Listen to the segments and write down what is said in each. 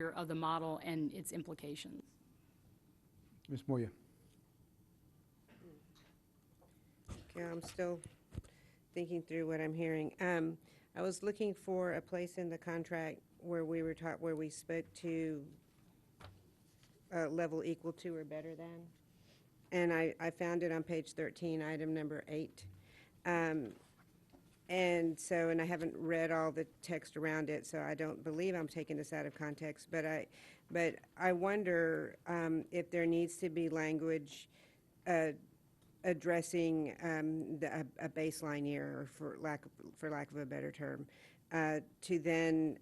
of the model and its implications. Ms. Moya. Yeah, I'm still thinking through what I'm hearing. I was looking for a place in the contract where we were taught, where we spoke to level equal to or better than. And I found it on page 13, item number 8. And so, and I haven't read all the text around it, so I don't believe I'm taking this out of context, but I wonder if there needs to be language addressing a baseline year, for lack of a better term, to then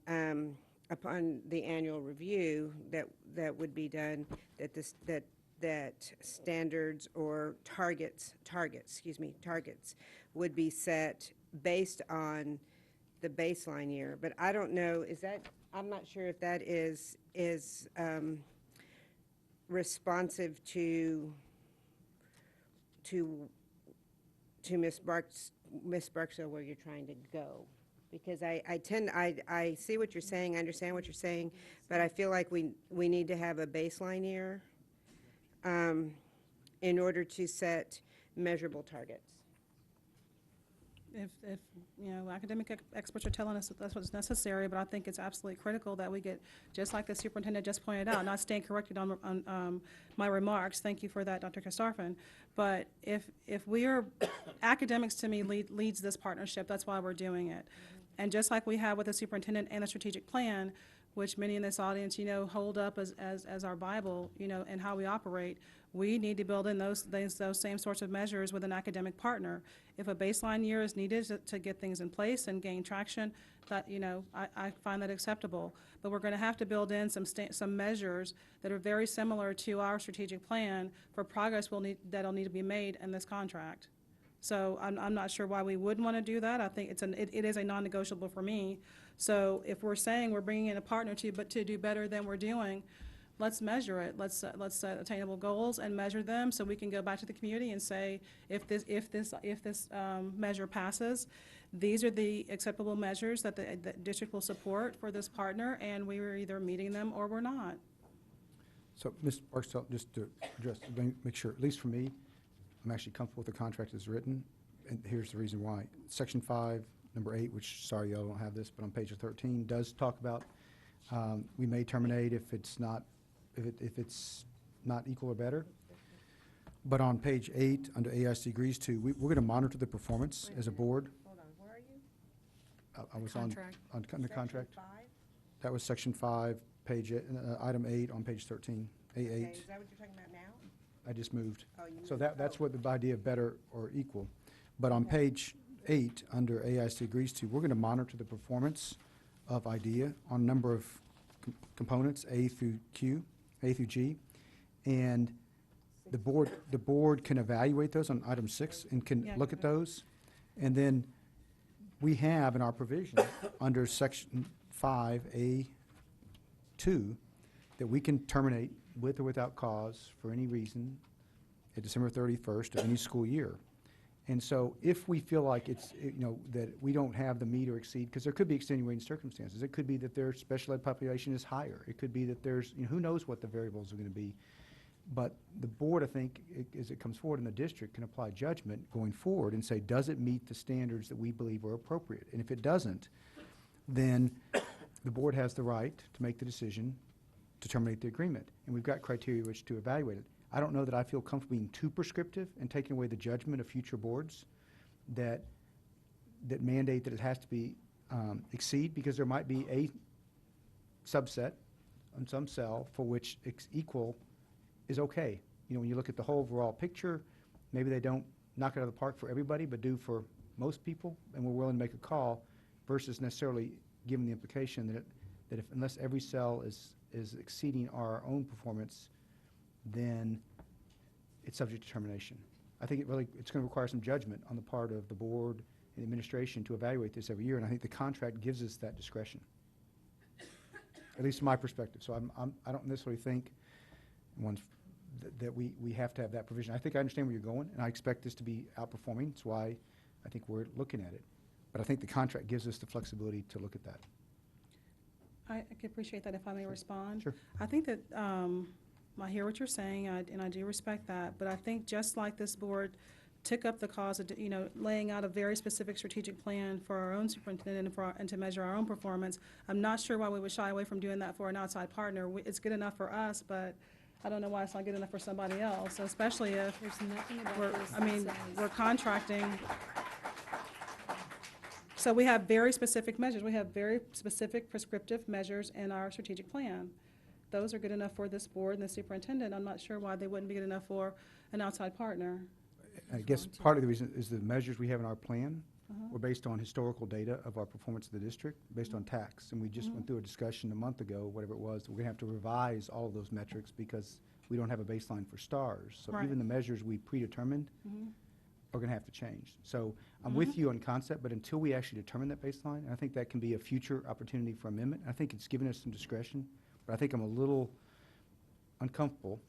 upon the annual review that would be done, that standards or targets would be set based on the baseline year. But I don't know, I'm not sure if that is responsive to Ms. Barksdale, where you're trying to go. Because I see what you're saying, I understand what you're saying, but I feel like we need to have a baseline year in order to set measurable targets. If academic experts are telling us that that's what's necessary, but I think it's absolutely critical that we get, just like the superintendent just pointed out, not staying corrected on my remarks. Thank you for that, Dr. Kastarfin. But if we are, academics to me leads this partnership. That's why we're doing it. And just like we have with the superintendent and the strategic plan, which many in this audience, hold up as our Bible, and how we operate, we need to build in those same sorts of measures with an academic partner. If a baseline year is needed to get things in place and gain traction, that, I find that acceptable. But we're going to have to build in some measures that are very similar to our strategic plan for progress that'll need to be made in this contract. So I'm not sure why we wouldn't want to do that. I think it is a non-negotiable for me. So if we're saying we're bringing in a partner to do better than we're doing, let's measure it. Let's set attainable goals and measure them, so we can go back to the community and say, if this measure passes, these are the acceptable measures that the district will support for this partner, and we are either meeting them or we're not. So, Ms. Barksdale, just to address, make sure, at least for me, I'm actually comfortable with the contract as written, and here's the reason why. Section 5, number 8, which, sorry, y'all don't have this, but on page 13, does talk about we may terminate if it's not equal or better. But on page 8, under AISD agrees to, we're going to monitor the performance as a board. Hold on, where are you? I was Contract. on the contract. 5? That was section 5, page item 8 on page 13, A8. Okay, is that what you're talking about now? I just moved. Oh, you So moved. that's what the idea of better or equal. But on page 8, under AISD agrees to, we're going to monitor the performance of IDEA on a number of components, A through G, and the board can evaluate those on item 6 and can look at those. And then we have in our provision under section 5A2 that we can terminate with or without cause for any reason at December 31st of any school year. And so if we feel like it's, that we don't have the meet or exceed, because there could be extenuating circumstances. It could be that their special ed population is higher. It could be that there's, who knows what the variables are going to be. But the board, I think, as it comes forward in the district, can apply judgment going forward and say, does it meet the standards that we believe are appropriate? And if it doesn't, then the board has the right to make the decision to terminate the agreement. And we've got criteria which to evaluate it. I don't know that I feel comfortable being too prescriptive and taking away the judgment of future boards that mandate that it has to be exceed, because there might be a subset on some cell for which equal is okay. When you look at the whole overall picture, maybe they don't knock it out of the park for everybody, but do for most people, and we're willing to make a call, versus necessarily giving the implication that if unless every cell is exceeding our own performance, then it's subject to termination. I think it's going to require some judgment on the part of the board and the administration to evaluate this every year, and I think the contract gives us that discretion, at least from my perspective. So I don't necessarily think that we have to have that provision. I think I understand where you're going, and I expect this to be outperforming. That's why I think we're looking at it. But I think the contract gives us the flexibility to look at that. I could appreciate that if I may respond. Sure. I think that, I hear what you're saying, and I do respect that, but I think just like this board took up the cause of, laying out a very specific strategic plan for our own superintendent and to measure our own performance, I'm not sure why we would shy away from doing that for an outside partner. It's good enough for us, but I don't know why it's not good enough for somebody else, especially if There's nothing about we're, this I that mean, says- we're contracting. So we have very specific measures. We have very specific prescriptive measures in our strategic plan. Those are good enough for this board and the superintendent. I'm not sure why they wouldn't be good enough for an outside partner. I guess part of the reason is the measures we have in our plan were based on historical data of our performance of the district, based on tax. And we just went through a discussion a month ago, whatever it was, we're gonna have to revise all of those metrics because we don't have a baseline for stars. So Right. even the measures we predetermined are gonna have to change. So I'm with you on concept, but until we actually determine that baseline, and I think that can be a future opportunity for amendment. I think it's given us some discretion, but I think I'm a little uncomfortable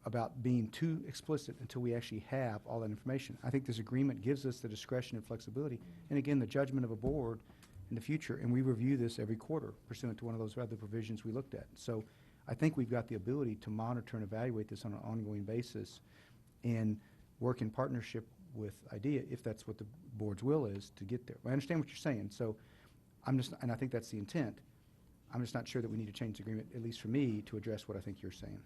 about being too explicit until we actually have all that information. I think this agreement gives us the discretion and flexibility, and again, the judgment of a board in the future, and we review this every quarter pursuant to one of those other provisions we looked at. So I think we've got the ability to monitor and evaluate this on an ongoing basis and work in partnership with IDEA, if that's what the board's will is, to get there. I understand what you're saying, so and I think that's the intent. I'm just not sure that we need to change the agreement, at least for me, to address what I think you're saying.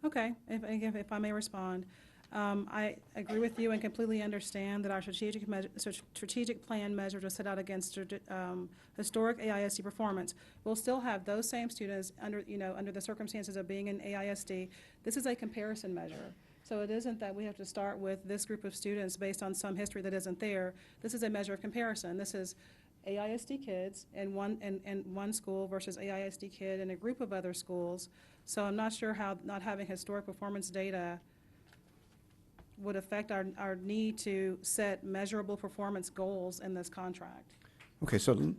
Okay, if I may respond. I agree with you and completely understand that our strategic plan measures are set out against historic AISD performance. We'll still have those same students under the circumstances of being in AISD. This is a comparison measure. So it isn't that we have to start with this group of students based on some history that isn't there. This is a measure of comparison. This is AISD kids in one school versus AISD kid in a group of other schools. So I'm not sure how not having historic performance data would affect our need to set measurable performance goals in this contract. Okay, so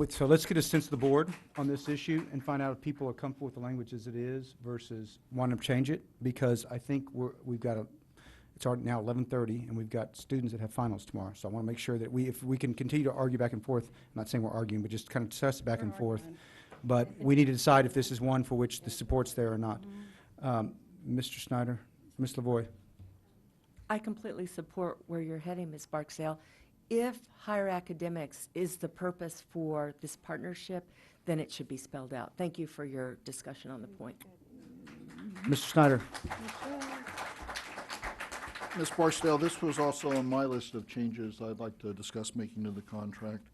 so let's get a sense of the board on this issue and find out if people are comfortable with the language as it is versus want to change it, because I think it's already now 11:30, and we've got students that have finals tomorrow. So I want to make sure that if we can continue to argue back and forth, I'm not saying we're arguing, but just kind of discuss back and forth. But we need to decide if this is one for which the support's there or not. Mr. Snyder, Ms. Lavoy. I completely support where you're heading, Ms. Barksdale. If higher academics is the purpose for this partnership, then it should be spelled out. Thank you for your discussion on the point. Mr. Snyder. Ms. Barksdale, this was also on my list of changes I'd like to discuss making to the contract.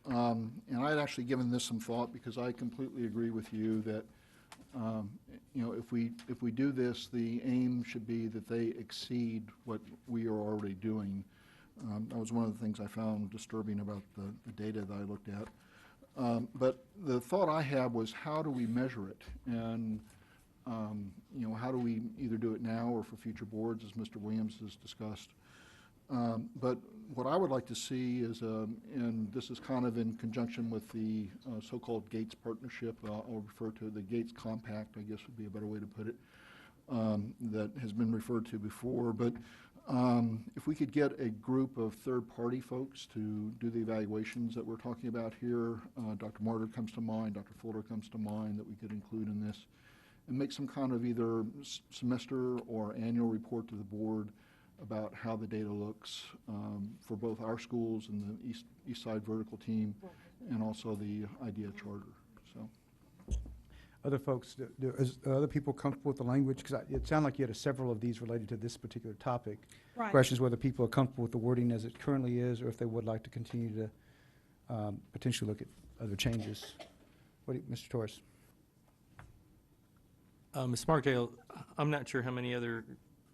And I had actually given this some thought because I completely agree with you that, if we do this, the aim should be that they exceed what we are already doing. That was one of the things I found disturbing about the data that I looked at. But the thought I had was, how do we measure it? And how do we either do it now or for future boards, as Mr. Williams has discussed. But what I would like to see is, and this is kind of in conjunction with the so-called Gates Partnership, I'll refer to the Gates Compact, I guess would be a better way to put it, that has been referred to before. But if we could get a group of third-party folks to do the evaluations that we're talking about here, Dr. Martyr comes to mind, Dr. Fuller comes to mind, that we could include in this, and make some kind of either semester or annual report to the board about how the data looks for both our schools and the East Side Vertical Team, and also the IDEA Charter. So, Other folks, are other people comfortable with the language? Because it sounded like you had several of these related to this particular topic. Right. Question is whether people are comfortable with the wording as it currently is, or if they would like to continue to potentially look at other changes. Mr. Torres? Ms. Markdale, I'm not sure how many other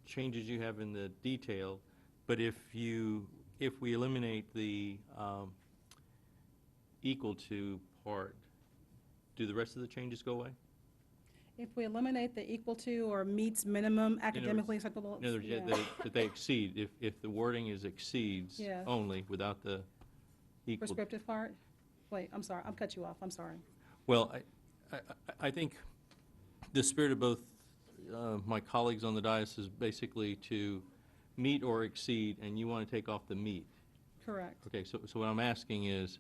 changes you have in the detail, but if we eliminate the equal to part, do the rest of the changes go away? If we eliminate the equal to or meets minimum academically acceptable. In other words, yeah. that they exceed, if the wording is exceeds Yes. only without the equal. Prescriptive part? Wait, I'm sorry, I'll cut you off, I'm sorry. Well, I think the spirit of both my colleagues on the dais is basically to meet or exceed, and you want to take off the meet. Correct. Okay, so what I'm asking is,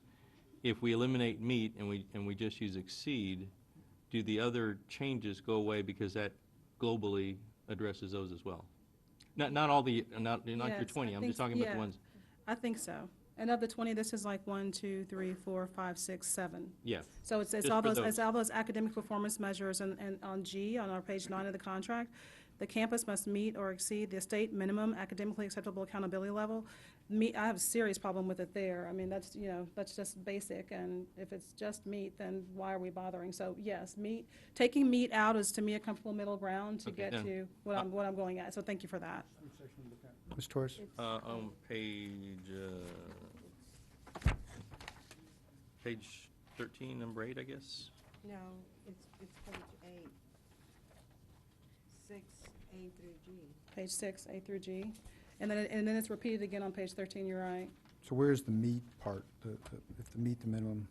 if we eliminate meet and we just use exceed, do the other changes go away because that globally addresses those as well? Not all the, not your Yes, I 20, I'm think just talking about the yeah. ones, I think so. And of the 20, this is like 1, 2, 3, 4, 5, 6, 7. yeah. So it's Just all for those, those. it's all those academic performance measures, and on G, on our page 9 of the contract, the campus must meet or exceed the state minimum academically acceptable accountability level. I have a serious problem with it there. I mean, that's, that's just basic, and if it's just meet, then why are we bothering? So, yes, taking meet out is to me a comfortable middle ground to Okay, get then, to what I'm going at, so thank you for that. Ms. Torres? On page 13, number 8, I guess? No, it's page 8, 6, A through G. Page 6, A through G. And then it's repeated again on page 13, you're right. So where's the meet part, if the meet the minimum?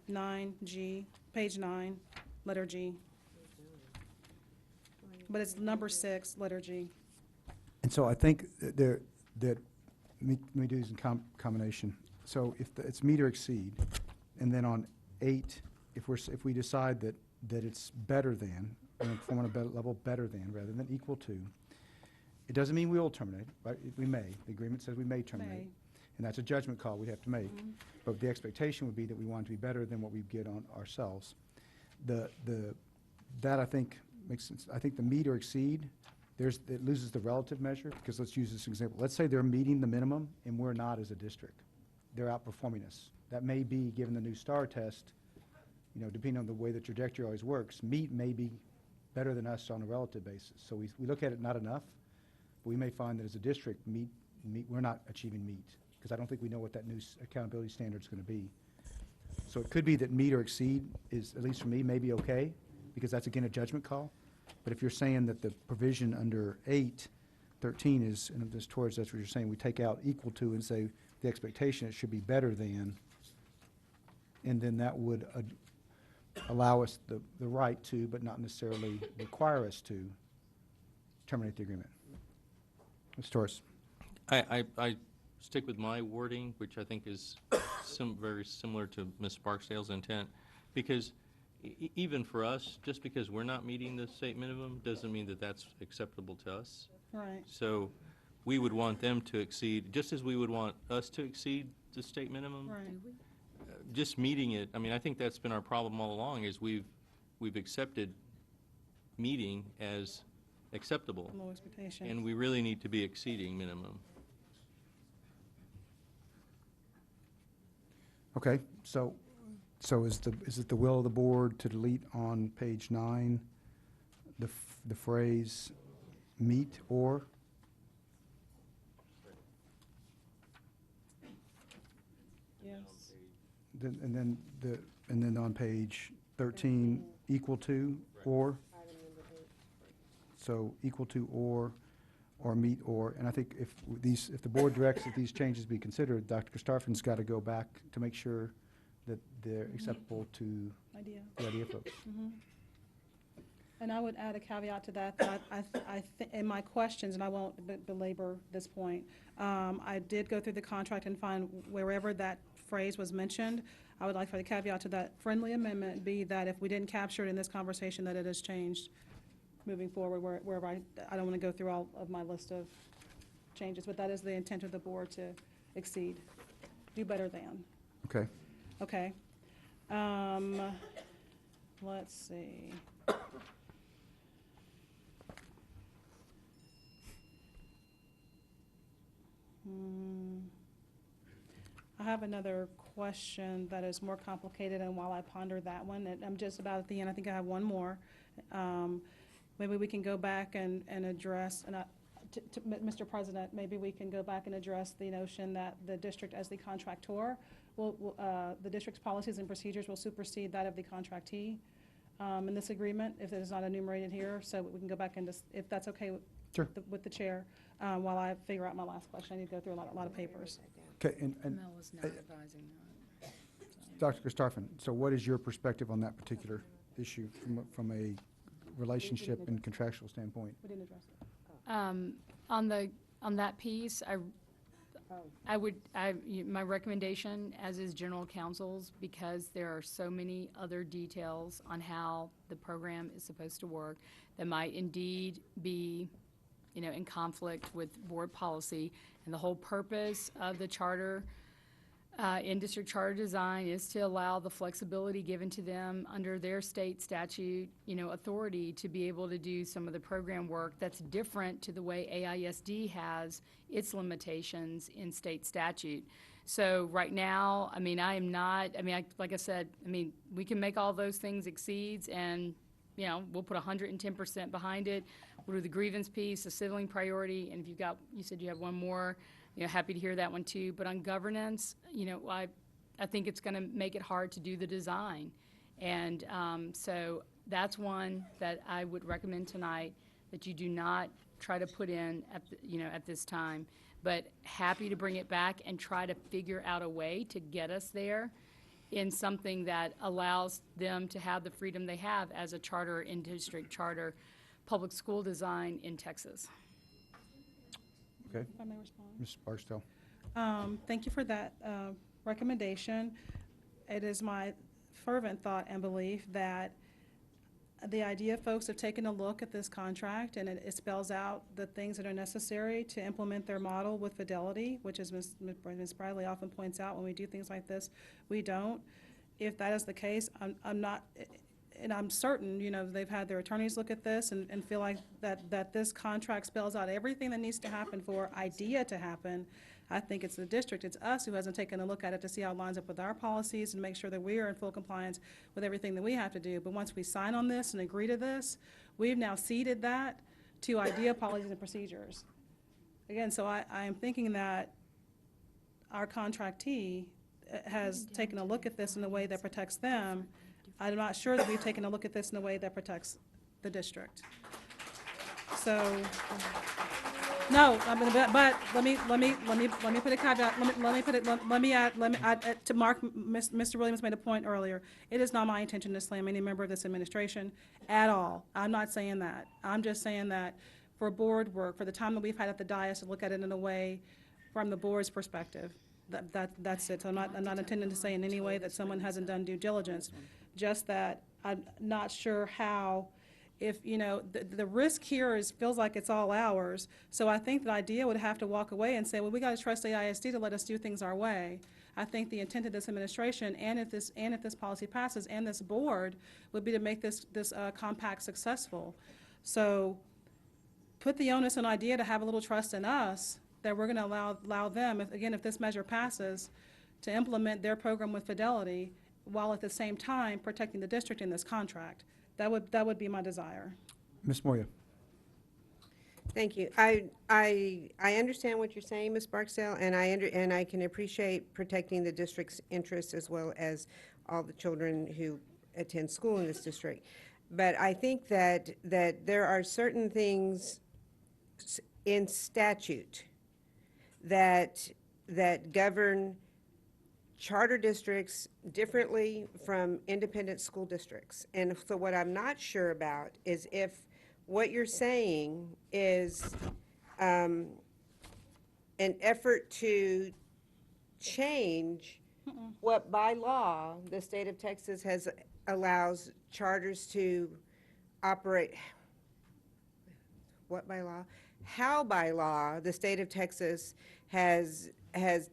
9, G, page 9, letter G. But it's number 6, letter G. And so I think that let me do these in combination. So if it's meet or exceed, and then on 8, if we decide that it's better than, or perform on a level better than rather than equal to, it doesn't mean we will terminate, right? We may. The agreement says we may terminate. May. And that's a judgment call we'd have to make. But the expectation would be that we want it to be better than what we get on ourselves. That I think makes sense. I think the meet or exceed, it loses the relative measure, because let's use this example. Let's say they're meeting the minimum and we're not as a district. They're outperforming us. That may be, given the new STAR test, depending on the way the trajectory always works, meet may be better than us on a relative basis. So we look at it not enough, but we may find that as a district, we're not achieving meet, because I don't think we know what that new accountability standard is going to be. So it could be that meet or exceed is, at least for me, maybe okay, because that's again a judgment call. But if you're saying that the provision under 8:13 is, and just towards that's what you're saying, we take out equal to and say the expectation it should be better than, and then that would allow us the right to, but not necessarily require us to, terminate the agreement. Ms. Torres? I stick with my wording, which I think is very similar to Ms. Barksdale's intent, because even for us, just because we're not meeting the state minimum doesn't mean that that's acceptable to us. Right. So we would want them to exceed, just as we would want us to exceed the state minimum. Right. Just meeting it, I mean, I think that's been our problem all along, is we've accepted meeting as acceptable, Low expectations. and we really need to be exceeding minimum. Okay, so is it the will of the board to delete on page 9 the phrase meet or? Yes. And then on page 13, equal to or? So equal to or meet or, and I think if the board directs that these changes be considered, Dr. Christopherson's got to go back to make sure that they're acceptable to Idea. the idea folks. And I would add a caveat to that, in my questions, and I won't belabor this point, I did go through the contract and find wherever that phrase was mentioned, I would like for the caveat to that friendly amendment be that if we didn't capture it in this conversation, that it has changed moving forward, wherever I don't want to go through all of my list of changes, but that is the intent of the board, to exceed, do better than. Okay. Okay. Let's see. I have another question that is more complicated, and while I ponder that one, and I'm just about at the end, I think I have one more. Maybe we can go back and address, and Mr. President, maybe we can go back and address the notion that the district as the contractor the district's policies and procedures will supersede that of the contractee in this agreement, if it is not enumerated here, so we can go back and just, if that's okay Sure. with the chair, while I figure out my last question. I need to go through a lot of papers. Okay, and Mel is not advising that. Dr. Christopherson, so what is your perspective on that particular issue from a relationship and contractual standpoint? We didn't address it. On that piece, My recommendation, as is general counsel's, because there are so many other details on how the program is supposed to work that might indeed be, in conflict with board policy. And the whole purpose of the charter, in-district charter design, is to allow the flexibility given to them under their state statute, authority to be able to do some of the program work that's different to the way AISD has its limitations in state statute. So right now, like I said, we can make all those things exceeds, and, we'll put 110% behind it. We'll do the grievance piece, the sibling priority, and if you said you have one more, happy to hear that one too. But on governance, I think it's going to make it hard to do the design. And so that's one that I would recommend tonight, that you do not try to put in at this time. But happy to bring it back and try to figure out a way to get us there in something that allows them to have the freedom they have as a charter, in-district charter, public school design in Texas. Okay, If I may respond. Ms. Barksdale. Thank you for that recommendation. It is my fervent thought and belief that the idea folks have taken a look at this contract, and it spells out the things that are necessary to implement their model with fidelity, which is Ms. Bradley often points out, when we do things like this, we don't. If that is the case, I'm not, and I'm certain, they've had their attorneys look at this and feel like that this contract spells out everything that needs to happen for IDEA to happen. I think it's the district, it's us who hasn't taken a look at it to see how it lines up with our policies and make sure that we are in full compliance with everything that we have to do. But once we sign on this and agree to this, we've now ceded that to IDEA policies and procedures. Again, so I am thinking that our contractee has taken a look at this in a way that protects them. I'm not sure that we've taken a look at this in a way that protects the district. So, no, but let me put a caveat, let me add, to Mark, Mr. Williams made a point earlier. It is not my intention to slam any member of this administration at all. I'm not saying that. I'm just saying that for board work, for the time that we've had at the dais to look at it in a way from the board's perspective, that's it. So I'm not intending to say in any way that someone hasn't done due diligence, just that I'm not sure how, if, the risk here feels like it's all ours. So I think the IDEA would have to walk away and say, well, we got to trust the AISD to let us do things our way. I think the intent of this administration, and if this policy passes, and this board, would be to make this compact successful. So put the onus on IDEA to have a little trust in us, that we're going to allow them, if this measure passes, to implement their program with fidelity, while at the same time protecting the district in this contract. That would be my desire. Ms. Moya. Thank you. I understand what you're saying, Ms. Barksdale, and I can appreciate protecting the district's interests as well as all the children who attend school in this district. But I think that there are certain things in statute that govern charter districts differently from independent school districts. And so what I'm not sure about is if what you're saying is an effort to change what by law the state of Texas allows charters to operate. What by law? How by law the state of Texas has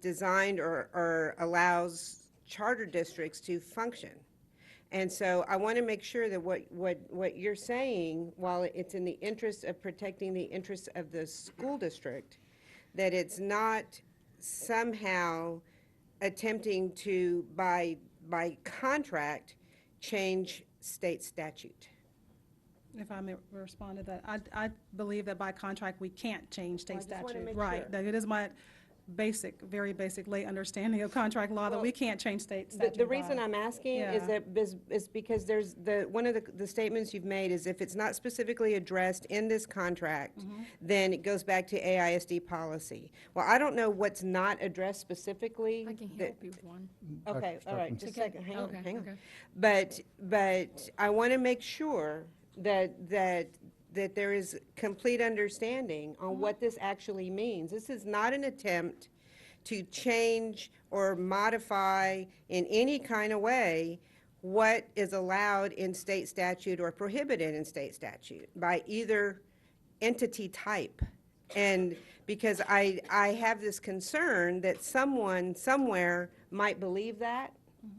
designed or allows charter districts to function. And so I want to make sure that what you're saying, while it's in the interest of protecting the interests of the school district, that it's not somehow attempting to, by contract, change state statute. If I may respond to that, I believe that by contract, we can't change state Well, I just wanna statute. make Right, sure. that it is my very basic lay understanding of contract law that we can't change state statute. The reason by. I'm asking Yeah. is because there's one of the statements you've made is if it's not specifically addressed in this contract, Mm-hmm. then it goes back to AISD policy. Well, I don't know what's not addressed specifically. I can help you with one. Okay, all right, just a Okay, second, hang okay. on. But I want to make sure that there is complete understanding on what this actually means. This is not an attempt to change or modify in any kind of way what is allowed in state statute or prohibited in state statute by either entity type. And because I have this concern that someone somewhere might believe that,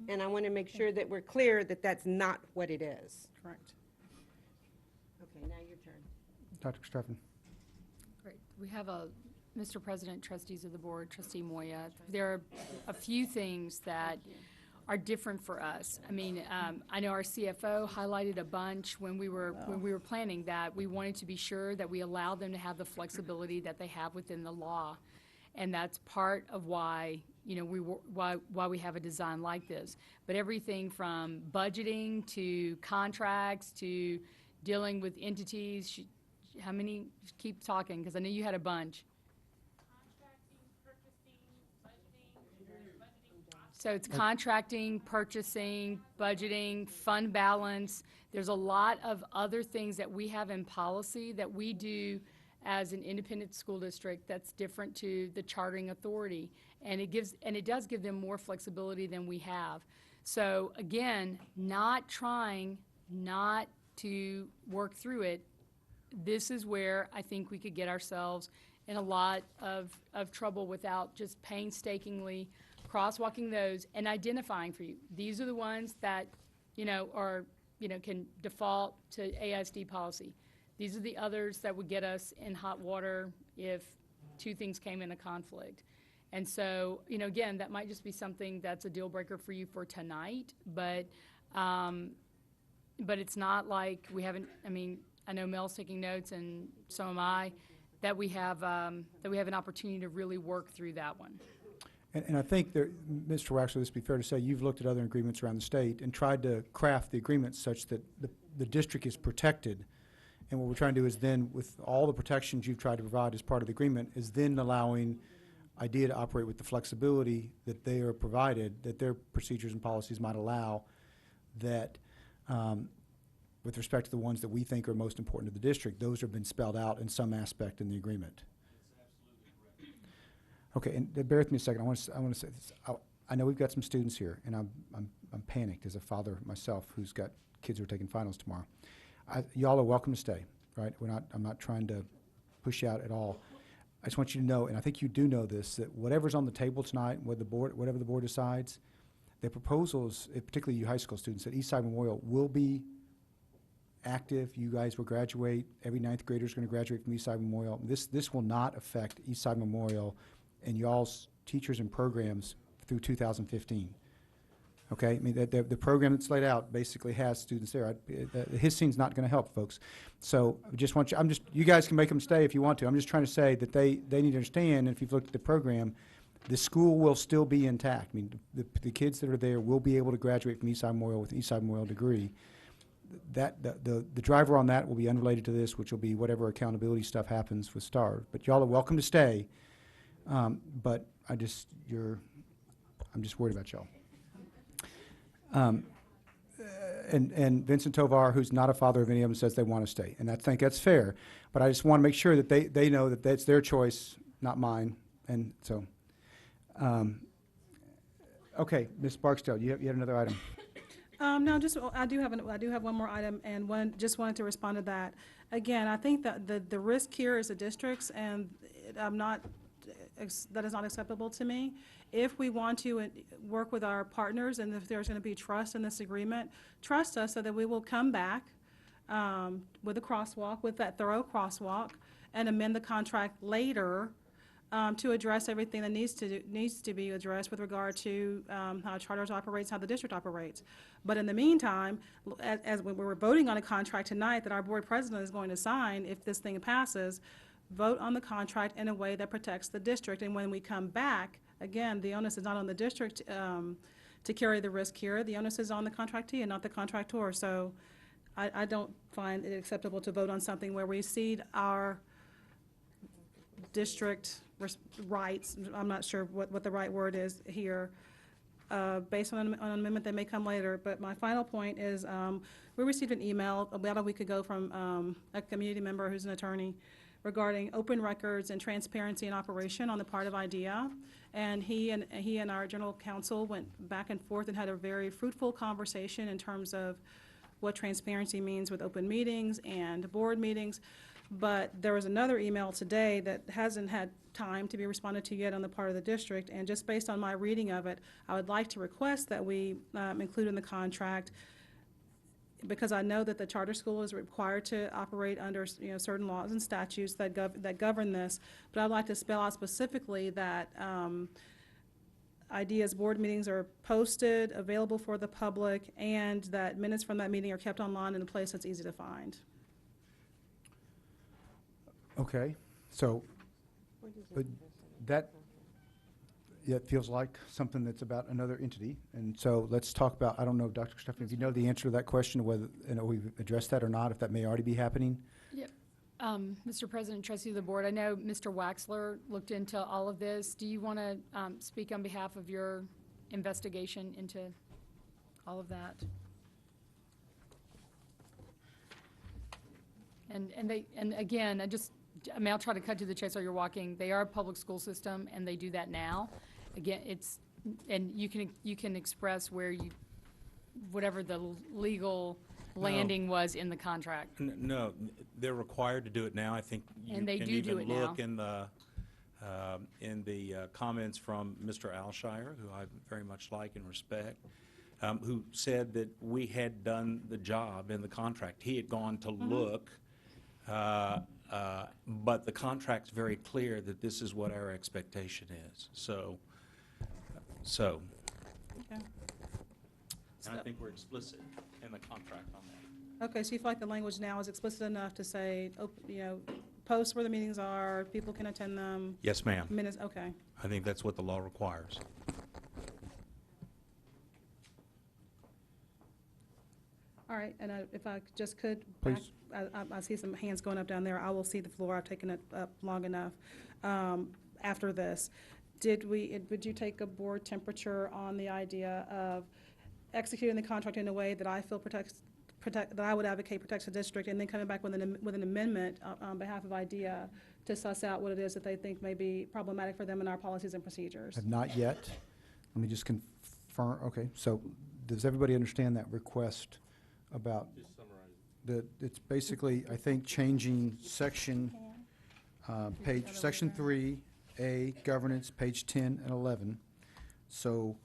and I want to make sure that we're clear that that's not what it is. Correct. Okay, now your turn. Dr. Streffen? Great. We have Mr. President, trustees of the board, Trustee Moya. There are a few things that are different for us. I mean, I know our CFO highlighted a bunch when we were planning that. We wanted to be sure that we allow them to have the flexibility that they have within the law. And that's part of why, why we have a design like this. But everything from budgeting to contracts to dealing with entities, how many, keep talking, because I know you had a bunch. So it's contracting, purchasing, budgeting, fund balance. There's a lot of other things that we have in policy that we do as an independent school district that's different to the chartering authority. And it does give them more flexibility than we have. So again, not trying not to work through it. This is where I think we could get ourselves in a lot of trouble without just painstakingly crosswalking those and identifying for you. These are the ones that, can default to AISD policy. These are the others that would get us in hot water if two things came into conflict. And so, again, that might just be something that's a deal breaker for you for tonight, but it's not like we haven't, I know Mel's taking notes and so am I, that we have an opportunity to really work through that one. And I think there, Mr. Waxler, this would be fair to say, you've looked at other agreements around the state and tried to craft the agreement such that the district is protected. And what we're trying to do is then, with all the protections you've tried to provide as part of the agreement, is then allowing IDEA to operate with the flexibility that they are provided, that their procedures and policies might allow, that with respect to the ones that we think are most important to the district, those have been spelled out in some aspect in the agreement. Okay, and bear with me a second. I want to say this. I know we've got some students here, and I'm panicked as a father myself who's got kids who are taking finals tomorrow. Y'all are welcome to stay, right? I'm not trying to push you out at all. I just want you to know, and I think you do know this, that whatever's on the table tonight, whatever the board decides, the proposals, particularly you high school students, at Eastside Memorial will be active. You guys will graduate. Every ninth grader is going to graduate from Eastside Memorial. This will not affect Eastside Memorial and y'all's teachers and programs through 2015. Okay, I mean, the program that's laid out basically has students there. His scene's not going to help, folks. So I just want you, you guys can make them stay if you want to. I'm just trying to say that they need to understand, and if you've looked at the program, the school will still be intact. I mean, the kids that are there will be able to graduate from Eastside Memorial with an Eastside Memorial degree. The driver on that will be unrelated to this, which will be whatever accountability stuff happens with STAR. But y'all are welcome to stay. But I'm just worried about y'all. And Vincent Tovar, who's not a father of any of them, says they want to stay, and I think that's fair. But I just want to make sure that they know that that's their choice, not mine. And so, okay, Ms. Barksdale, you had another item. No, I do have one more item, and just wanted to respond to that. Again, I think that the risk here is the districts, and that is not acceptable to me. If we want to work with our partners, and if there's going to be trust in this agreement, trust us so that we will come back with a crosswalk, with that thorough crosswalk, and amend the contract later to address everything that needs to be addressed with regard to how charters operates, how the district operates. But in the meantime, as when we're voting on a contract tonight that our board president is going to sign, if this thing passes, vote on the contract in a way that protects the district. And when we come back, again, the onus is not on the district to carry the risk here. The onus is on the contractee and not the contractor. So I don't find it acceptable to vote on something where we cede our district rights, I'm not sure what the right word is here, based on an amendment that may come later. But my final point is we received an email about a week ago from a community member who's an attorney regarding open records and transparency in operation on the part of IDEA. And he and our general counsel went back and forth and had a very fruitful conversation in terms of what transparency means with open meetings and board meetings. But there was another email today that hasn't had time to be responded to yet on the part of the district, and just based on my reading of it, I would like to request that we include in the contract, because I know that the charter school is required to operate under, certain laws and statutes that govern this, but I'd like to spell out specifically that IDEA's board meetings are posted, available for the public, and that minutes from that meeting are kept online in a place that's easy to find. Okay, so, but that, yeah, it feels like something that's about another entity. And so let's talk about, I don't know, Dr. Stefan, if you know the answer to that question, whether, we've addressed that or not, if that may already be happening? Yep. Mr. President, trustee of the board, I know Mr. Waxler looked into all of this. Do you want to speak on behalf of your investigation into all of that? And again, I'll try to cut to the chase while you're walking. They are a public school system, and they do that now. Again, and you can express whatever the legal landing was in the contract. No, they're required to do it now. I think you And they can do even it look now. in the comments from Mr. Alshire, who I very much like and respect, who said that we had done the job in the contract. He had gone to look, but the contract's very clear that this is what our expectation is. So, Okay. and I think we're explicit in the contract on that. Okay, so you feel like the language now is explicit enough to say, post where the meetings are, people can attend them, Yes, ma'am. minutes, okay. I think that's what the law requires. All right, and if I just could, Please. I see some hands going up down there. I will see the floor. I've taken it up long enough. After this, would you take a board temperature on the idea of executing the contract in a way that I feel that I would advocate protects the district, and then coming back with an amendment on behalf of IDEA to suss out what it is that they think may be problematic for them in our policies and procedures? Have not yet. Let me just confirm, okay, so does everybody understand that request about? Just summarize. It's basically, I think, changing section, section 3A, governance, page 10 and 11, so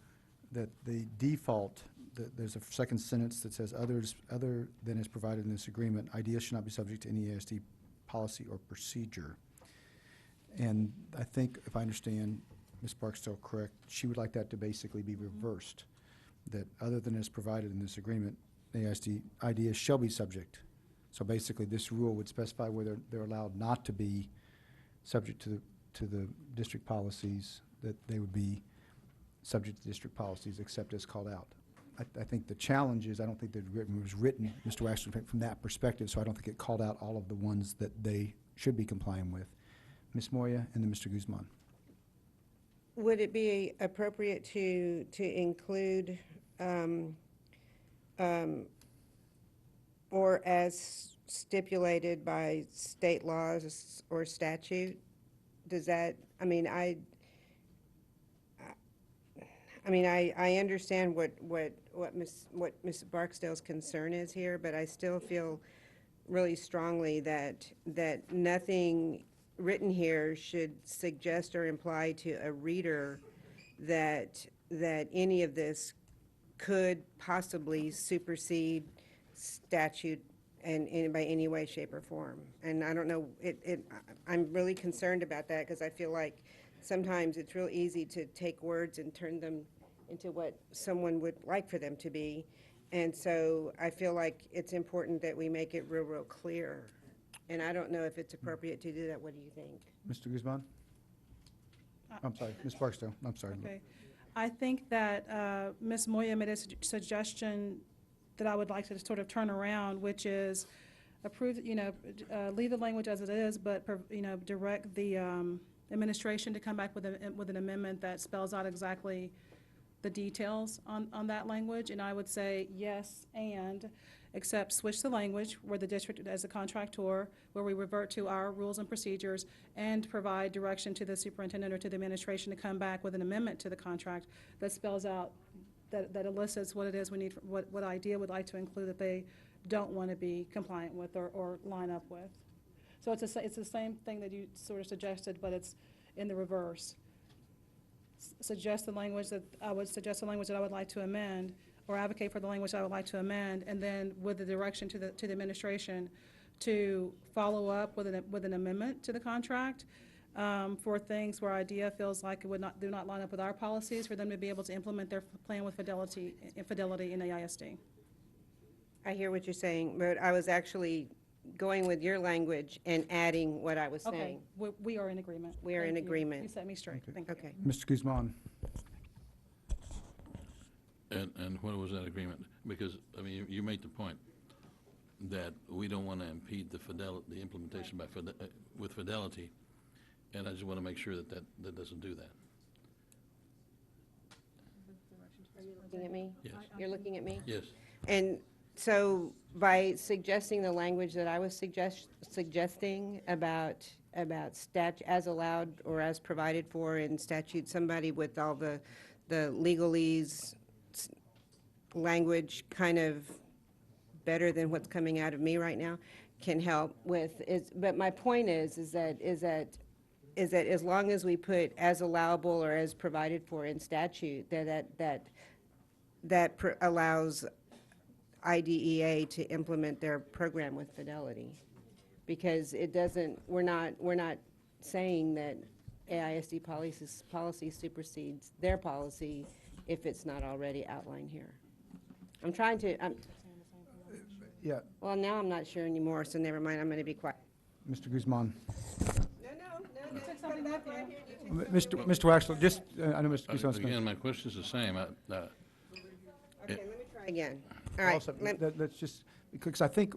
that the default, there's a second sentence that says, other than is provided in this agreement, ideas should not be subject to any AISD policy or procedure. And I think, if I understand Ms. Barksdale correct, she would like that to basically be reversed, that other than is provided in this agreement, AISD ideas shall be subject. So basically, this rule would specify whether they're allowed not to be subject to the district policies, that they would be subject to district policies except as called out. I think the challenge is, I don't think that it was written, Mr. Waxman, from that perspective, so I don't think it called out all of the ones that they should be complying with. Ms. Moya and then Mr. Guzman. Would it be appropriate to include, or as stipulated by state laws or statute? Does that, I understand what Ms. Barksdale's concern is here, but I still feel really strongly that nothing written here should suggest or imply to a reader that any of this could possibly supersede statute and by any way, shape, or form. And I don't know, I'm really concerned about that, because I feel like sometimes it's real easy to take words and turn them into what someone would like for them to be. And so I feel like it's important that we make it real, real clear. And I don't know if it's appropriate to do that. What do you think? Mr. Guzman? I'm sorry, Ms. Barksdale, I'm sorry. Okay. I think that Ms. Moya made a suggestion that I would like to sort of turn around, which is approve, leave the language as it is, but, direct the administration to come back with an amendment that spells out exactly the details on that language. And I would say yes, and except switch the language where the district as a contractor, where we revert to our rules and procedures, and provide direction to the superintendent or to the administration to come back with an amendment to the contract that spells out, that elicits what it is we need, what idea would like to include that they don't want to be compliant with or line up with. So it's the same thing that you sort of suggested, but it's in the reverse. Suggest the language that I would suggest the language that I would like to amend, or advocate for the language I would like to amend, and then with the direction to the administration to follow up with an amendment to the contract for things where IDEA feels like it do not line up with our policies, for them to be able to implement their plan with fidelity in AISD. I hear what you're saying, but I was actually going with your language and adding what I was Okay, saying. we are in agreement. We are in Thank you. agreement. You set me straight. Thank you. Okay. Mr. Guzman? And what was that agreement? Because, I mean, you made the point that we don't want to impede the implementation with fidelity, and I just want to make sure that doesn't do that. Are you looking at me? Yes. You're looking at me? Yes. And so by suggesting the language that I was suggesting about as allowed or as provided for in statute, somebody with all the legalese language kind of better than what's coming out of me right now can help with is, but my point is that as long as we put as allowable or as provided for in statute, that allows IDEA to implement their program with fidelity. Because it doesn't, we're not saying that AISD policy supersedes their policy if it's not already outlined here. I'm trying to, Yeah, well, now I'm not sure anymore, so never mind, I'm going to be quiet. Mr. Guzman. No. Took something with you. Mr. Waxler, just, I know Mr. Guzman's Again, going my question's the same. Okay, let me try again. All right. also, let's just, because I think,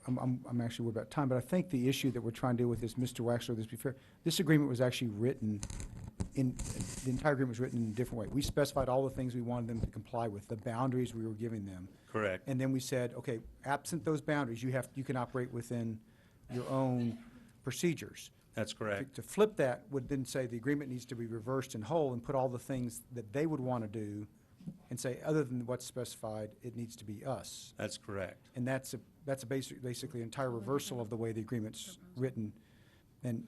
I'm actually worried about time, but I think the issue that we're trying to deal with is, Mr. Waxler, let's be fair, this agreement was actually written the entire agreement was written in a different way. We specified all the things we wanted them to comply with, the boundaries we were giving them. Correct. And then we said, okay, absent those boundaries, you can operate within your own procedures. That's correct. To flip that would then say the agreement needs to be reversed in whole and put all the things that they would want to do and say, other than what's specified, it needs to be us. That's correct. And that's basically an entire reversal of the way the agreement's written. And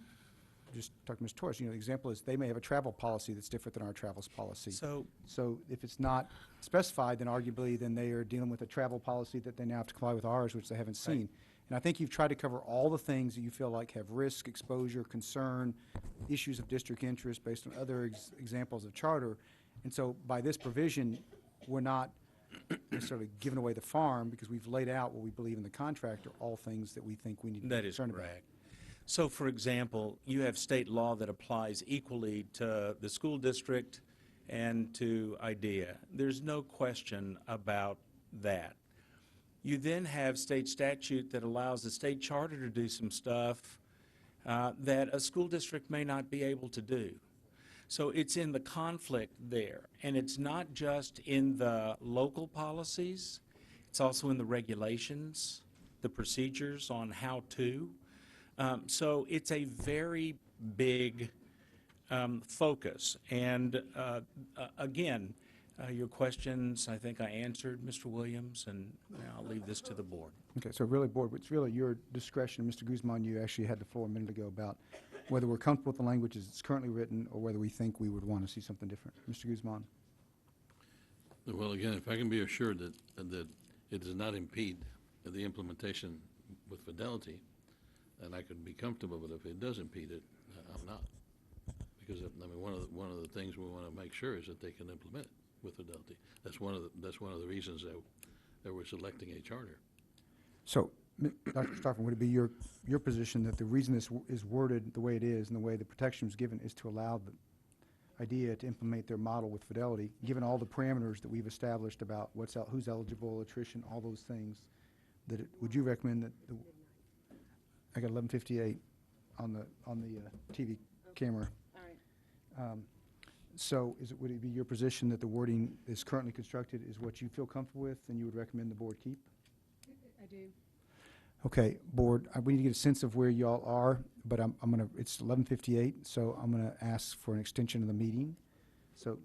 just talking to Ms. Torres, the example is they may have a travel policy that's different than our travels policy. So if it's not specified, then arguably then they are dealing with a travel policy that they now have to comply with ours, which they haven't seen. And I think you've tried to cover all the things that you feel like have risk, exposure, concern, issues of district interest based on other examples of charter. And so by this provision, we're not necessarily giving away the farm because we've laid out what we believe in the contract are all things that we think we need to be That is concerned about. correct. So, for example, you have state law that applies equally to the school district and to IDEA. There's no question about that. You then have state statute that allows the state charter to do some stuff that a school district may not be able to do. So it's in the conflict there. And it's not just in the local policies, it's also in the regulations, the procedures on how to. So it's a very big focus. And again, your questions, I think I answered, Mr. Williams, and I'll leave this to the board. Okay, so really, Board, it's really your discretion. Mr. Guzman, you actually had the floor a minute ago about whether we're comfortable with the language as it's currently written or whether we think we would want to see something different. Mr. Guzman. Well, again, if I can be assured that it does not impede the implementation with fidelity, then I could be comfortable, but if it does impede it, I'm not. Because, I mean, one of the things we want to make sure is that they can implement it with fidelity. That's one of the reasons that we're selecting a charter. So, Dr. Stauffer, would it be your position that the reason this is worded the way it is and the way the protection is given is to allow the IDEA to implement their model with fidelity, given all the parameters that we've established about who's eligible, attrition, all those things, would you recommend that I got 11:58 on the TV camera. All right. So would it be your position that the wording is currently constructed is what you feel comfortable with and you would recommend the board keep? do. Okay, board, we need to get a sense of where y'all are, but I'm gonna, it's 11:58, so I'm gonna ask for an extension of the meeting. So,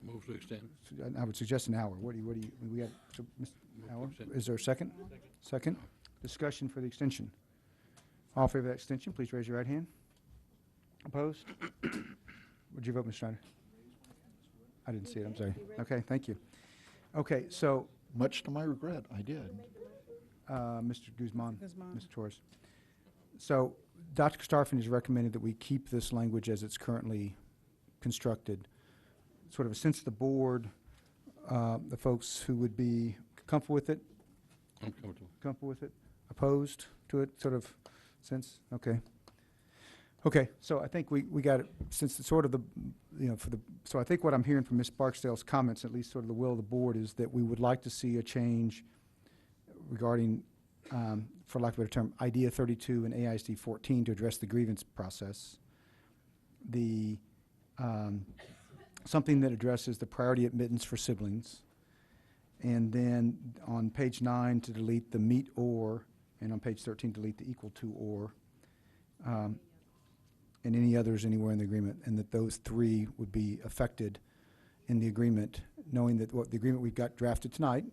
Move to extend. I would suggest an hour. What do you, we got, so, Mr. Hour? extend. Is there a second? Second? Discussion for the extension. All in favor of that extension, please raise your right hand. Opposed? Would you vote, Ms. Schneider? I didn't see it, I'm sorry. Okay, thank you. Okay, so, Much to my regret, I did. Mr. Guzman. Guzman. Mr. Torres. So, Dr. Starfin has recommended that we keep this language as it's currently constructed. Sort of a sense of the board, the folks who would be comfortable with it, I'm comfortable. opposed to it, sort of sense? Okay. Okay, so I think we got it, since it's sort of the, so I think what I'm hearing from Ms. Barksdale's comments, at least sort of the will of the board, is that we would like to see a change regarding, for lack of a better term, IDEA 32 and AISD 14 to address the grievance process. The, something that addresses the priority admittance for siblings. And then on page 9 to delete the meet or, and on page 13 delete the equal to or, and any others anywhere in the agreement, and that those three would be affected in the agreement, knowing that what the agreement we've got drafted tonight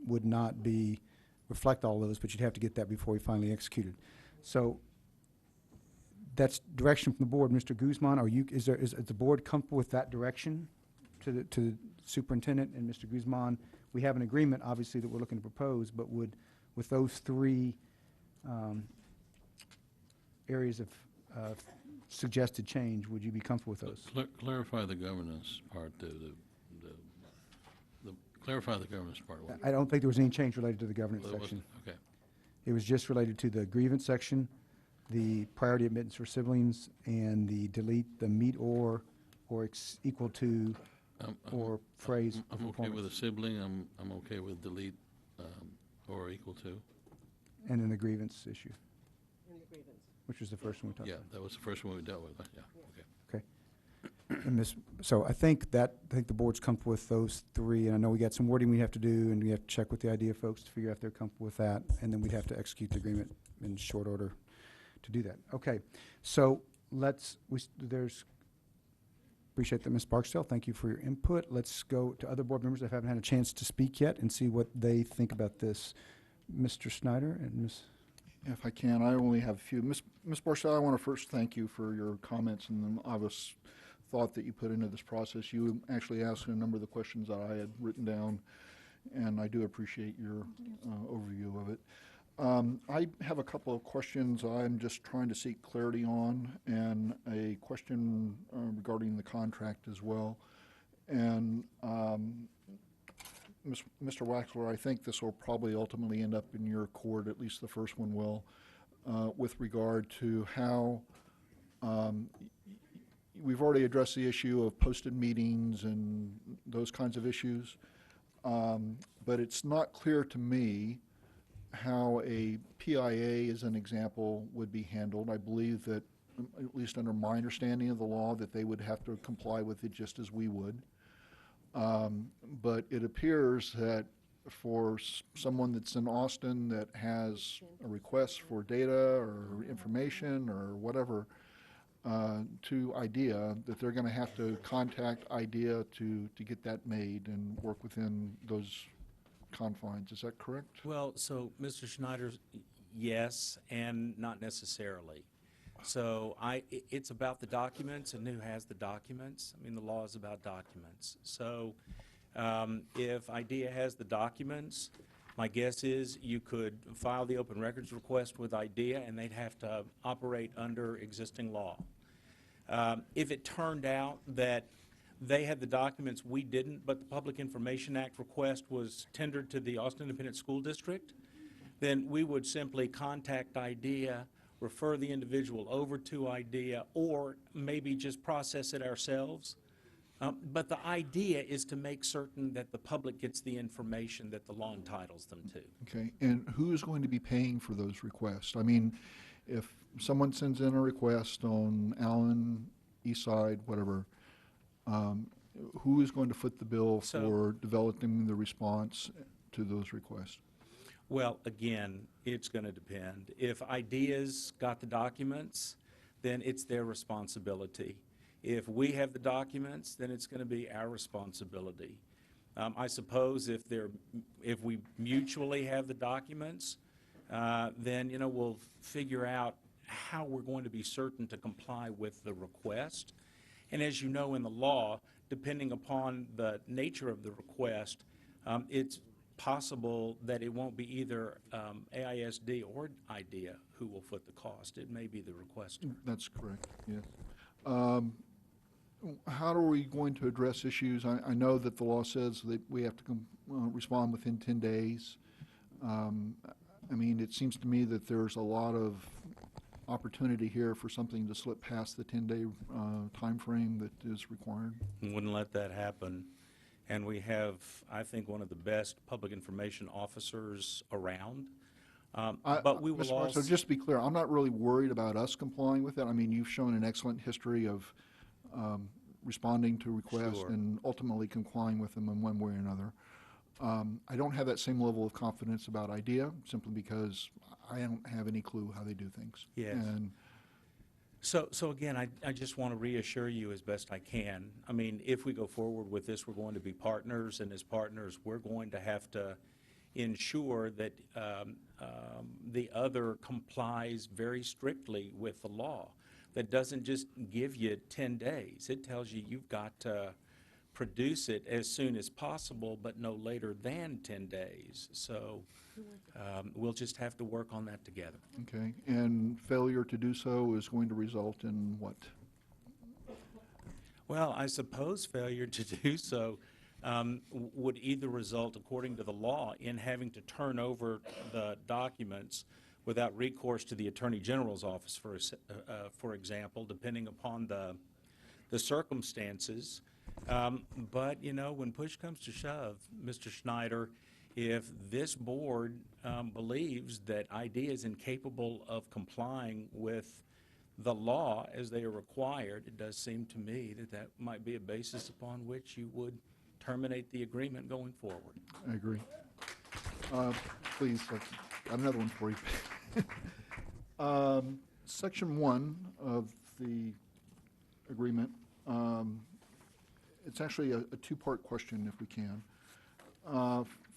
would not be, reflect all those, but you'd have to get that before we finally executed. So that's direction from the board. Mr. Guzman, is the board comfortable with that direction to the superintendent and Mr. Guzman? We have an agreement, obviously, that we're looking to propose, but would, with those three areas of suggested change, would you be comfortable with those? Clarify the governance part, clarify the governance part. I don't think there was any change related to the governance Well, it section. wasn't- Okay. It was just related to the grievance section, the priority admittance for siblings, and the delete the meet or equal to, or phrase I'm okay with a performance. sibling, I'm okay with delete or equal to. And then the grievance issue, which was the first one we talked Yeah, about. that was the first one we dealt with, yeah, okay. And so I think the board's comfortable with those three, and I know we got some wording we have to do, and we have to check with the IDEA folks to figure out if they're comfortable with that, and then we'd have to execute the agreement in short order to do that. Okay, so appreciate that, Ms. Barksdale, thank you for your input. Let's go to other board members that haven't had a chance to speak yet and see what they think about this. Mr. Snyder and Ms. If I can, I only have a few. Ms. Barstow, I want to first thank you for your comments and the obvious thought that you put into this process. You actually asked a number of the questions that I had written down, and I do appreciate your overview of it. I have a couple of questions I'm just trying to seek clarity on, and a question regarding the contract as well. And Mr. Waxler, I think this will probably ultimately end up in your court, at least the first one will, with regard to how we've already addressed the issue of posted meetings and those kinds of issues, but it's not clear to me how a PIA, as an example, would be handled. I believe that, at least under my understanding of the law, that they would have to comply with it just as we would. But it appears that for someone that's in Austin that has a request for data or information or whatever to IDEA, that they're going to have to contact IDEA to get that made and work within those confines. Is that correct? Well, so, Mr. Schneider, yes, and not necessarily. So it's about the documents and who has the documents. I mean, the law is about documents. So if IDEA has the documents, my guess is you could file the open records request with IDEA and they'd have to operate under existing law. If it turned out that they had the documents, we didn't, but the Public Information Act request was tendered to the Austin Independent School District, then we would simply contact IDEA, refer the individual over to IDEA, or maybe just process it ourselves. But the idea is to make certain that the public gets the information that the law entitles them to. Okay, and who is going to be paying for those requests? I mean, if someone sends in a request on Allen, Eastside, whatever, who is going to foot the bill So- for developing the response to those requests? Well, again, it's going to depend. If Ideas got the documents, then it's their responsibility. If we have the documents, then it's going to be our responsibility. I suppose if we mutually have the documents, then, we'll figure out how we're going to be certain to comply with the request. And as you know, in the law, depending upon the nature of the request, it's possible that it won't be either AISD or IDEA who will foot the cost. It may be the requester. That's correct, yes. How are we going to address issues? I know that the law says that we have to respond within 10 days. It seems to me that there's a lot of opportunity here for something to slip past the 10-day timeframe that is required. Wouldn't let that happen. And we have, I think, one of the best public information officers around. But we will Mr. Mark, also... so just to be clear, I'm not really worried about us complying with it. You've shown an excellent history of responding to requests Sure. and ultimately complying with them in one way or another. I don't have that same level of confidence about IDEA, simply because I don't have any clue how they do things. Yes. And So again, I just want to reassure you as best I can. If we go forward with this, we're going to be partners, and as partners, we're going to have to ensure that the other complies very strictly with the law. That doesn't just give you 10 days. It tells you you've got to produce it as soon as possible, but no later than 10 days. So we'll just have to work on that together. okay, and failure to do so is going to result in what? Well, I suppose failure to do so would either result, according to the law, in having to turn over the documents without recourse to the Attorney General's office, for example, depending upon the circumstances. But, when push comes to shove, Mr. Schneider, if this board believes that IDEA is incapable of complying with the law as they are required, it does seem to me that that might be a basis upon which you would terminate the agreement going forward. I agree. Please, got another one for you. Section 1 of the agreement, it's actually a two-part question, if we can.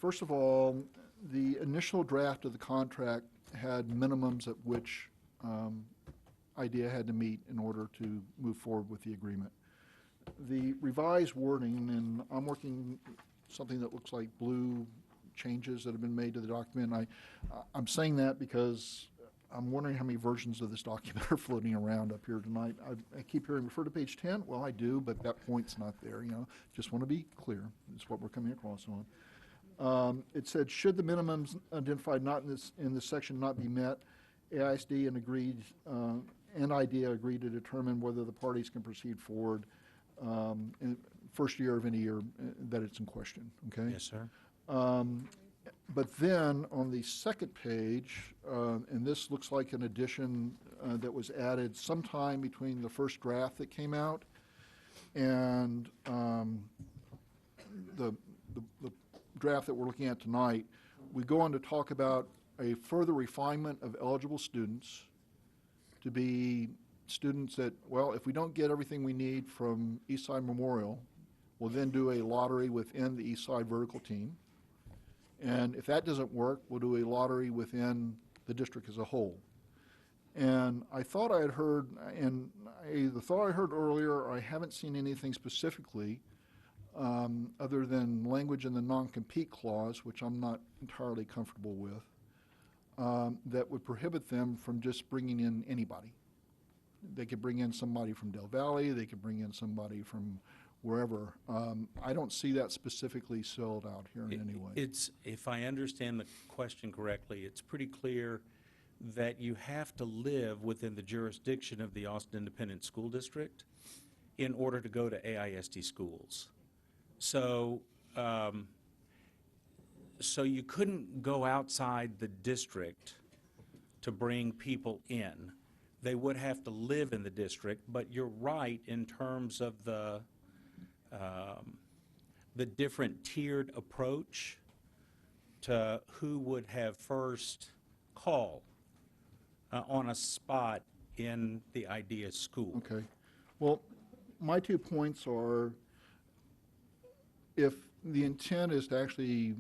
First of all, the initial draft of the contract had minimums at which IDEA had to meet in order to move forward with the agreement. The revised wording, and I'm working something that looks like blue changes that have been made to the document. I'm saying that because I'm wondering how many versions of this document are floating around up here tonight. I keep hearing refer to page 10. Well, I do, but that point's not there. Just want to be clear. It's what we're coming across on. It said, should the minimums identified not in this section not be met, AISD and IDEA agreed to determine whether the parties can proceed forward in first year of any year that it's in question. Okay. Yes, sir. But then on the second page, and this looks like an addition that was added sometime between the first draft that came out and the draft that we're looking at tonight, we go on to talk about a further refinement of eligible students to be students that, well, if we don't get everything we need from Eastside Memorial, we'll then do a lottery within the Eastside Vertical Team. And if that doesn't work, we'll do a lottery within the district as a whole. And I thought I had heard, and I either thought I heard earlier or I haven't seen anything specifically other than language in the non-compete clause, which I'm not entirely comfortable with, that would prohibit them from just bringing in anybody. They could bring in somebody from Del Valley, they could bring in somebody from wherever. I don't see that specifically spelled out here in any way. If I understand the question correctly, it's pretty clear that you have to live within the jurisdiction of the Austin Independent School District in order to go to AISD schools. So, so you couldn't go outside the district to bring people in. They would have to live in the district, but you're right in terms of the different tiered approach. to who would have first call on a spot in the IDEA school. Okay. Well, my 2 points are, if the intent is to actually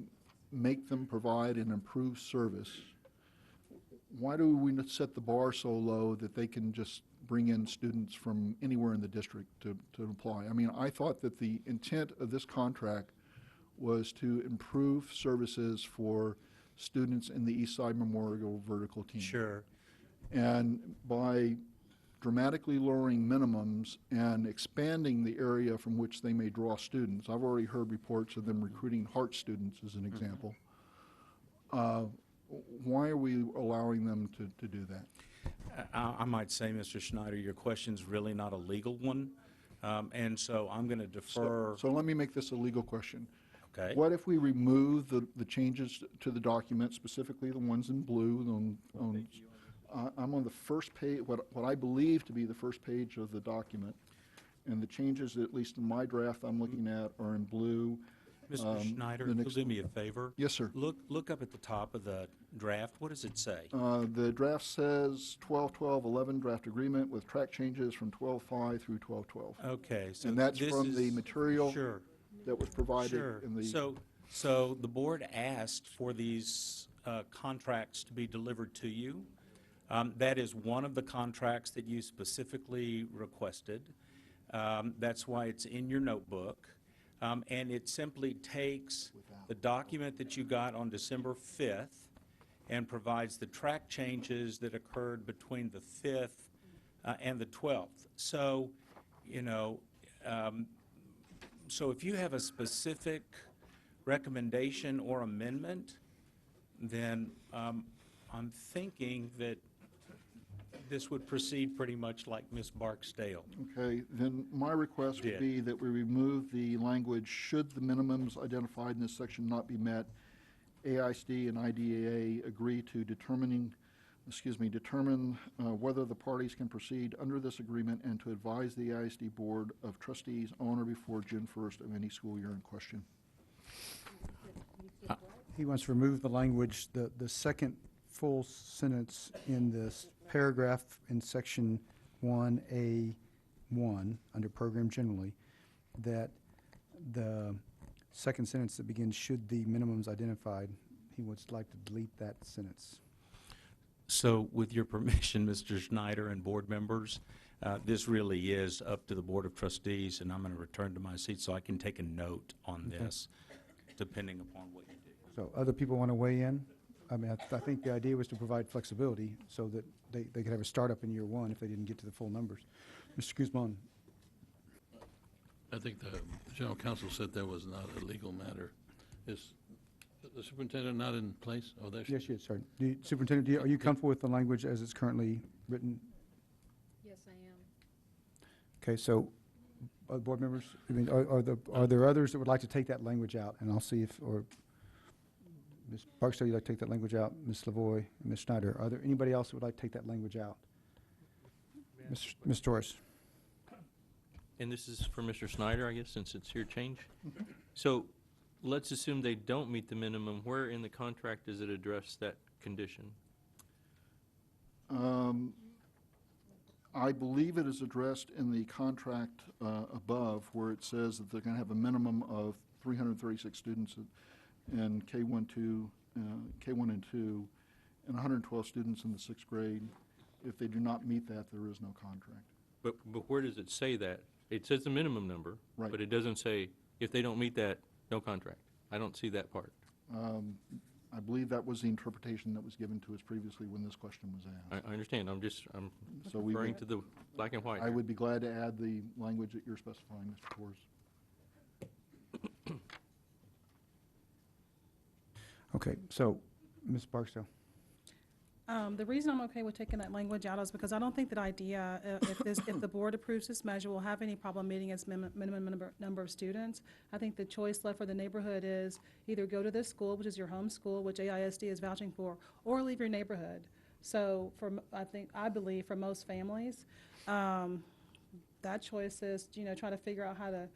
make them provide an improved service, why do we not set the bar so low that they can just bring in students from anywhere in the district to apply? I mean, I thought that the intent of this contract was to improve services for students in the East Side Memorial vertical team. Sure. And by dramatically lowering minimums and expanding the area from which they may draw students, I've already heard reports of them recruiting Hart students as an example. Why are we allowing them to do that? I might say, Mr. Schneider, your question's really not a legal one, and so I'm going to defer. So let me make this a legal question. Okay. What if we remove the changes to the document, specifically the ones in blue? I'm on the first page, what I believe to be the first page of the document, and the changes, at least in my draft I'm looking at, are in blue. Mr. Schneider, the you'll next- do me a favor? Yes, sir. Look up at the top of the draft. What does it say? The draft says 12-12-11 draft agreement with track changes from 12-5 through 12-12. Okay, so And that's this from the is- material Sure. that was provided Sure. in the. So the board asked for these contracts to be delivered to you. That is one of the contracts that you specifically requested. That's why it's in your notebook. And it simply takes the document that you got on December 5th and provides the track changes that occurred between the 5th and the 12th. So, so if you have a specific recommendation or amendment, then I'm thinking that this would proceed pretty much like Ms. Barksdale. Okay, then my request would Did. be that we remove the language, should the minimums identified in this section not be met, AISD and IDEA agree to determine whether the parties can proceed under this agreement and to advise the AISD Board of Trustees on or before June 1st of any school year in question. He wants to remove the language, the second full sentence in this paragraph in section 1A1, under program generally, that the second sentence that begins, should the minimums identified, he would like to delete that sentence. So with your permission, Mr. Schneider and board members, this really is up to the Board of Trustees, and I'm going to return to my seat so I can take a note on this, depending upon what you do. So other people want to weigh in? I mean, I think the idea was to provide flexibility so that they could have a startup in year one if they didn't get to the full numbers. Mr. Guzman. I think the general counsel said that was not a legal matter. Is the superintendent not in place? Oh, there she is. Yes, yes, sorry. Superintendent, are you comfortable with the language as it's currently written? Yes, I am. Okay, so, board members, I mean, are there others that would like to take that language out? And I'll see if, or Ms. Barksdale, you'd like to take that language out? Ms. Lavoy, Ms. Schneider, are there anybody else that would like to take that language out? Ms. Torres? And this is for Mr. Snyder, I guess, since it's your change. So let's assume they don't meet the minimum. Where in the contract does it address that condition? I believe it is addressed in the contract above, where it says that they're going to have a minimum of 336 students in K1 and 2, and 112 students in the 6th grade. If they do not meet that, there is no contract. But where does it say that? It says the minimum number. Right. But it doesn't say, if they don't meet that, no contract. I don't see that part. I believe that was the interpretation that was given to us previously when this question was asked. I understand. I'm So we referring would- to the black and white. I would be glad to add the language that you're specifying, Mr. Torres. Okay, so, Ms. Barksdale? The reason I'm okay with taking that language out is because I don't think that IDEA, if the board approves this measure, will have any problem meeting its minimum number of students. I think the choice left for the neighborhood is either go to this school, which is your home school, which AISD is vouching for, or leave your neighborhood. So I believe for most families, that choice is, try to figure out how to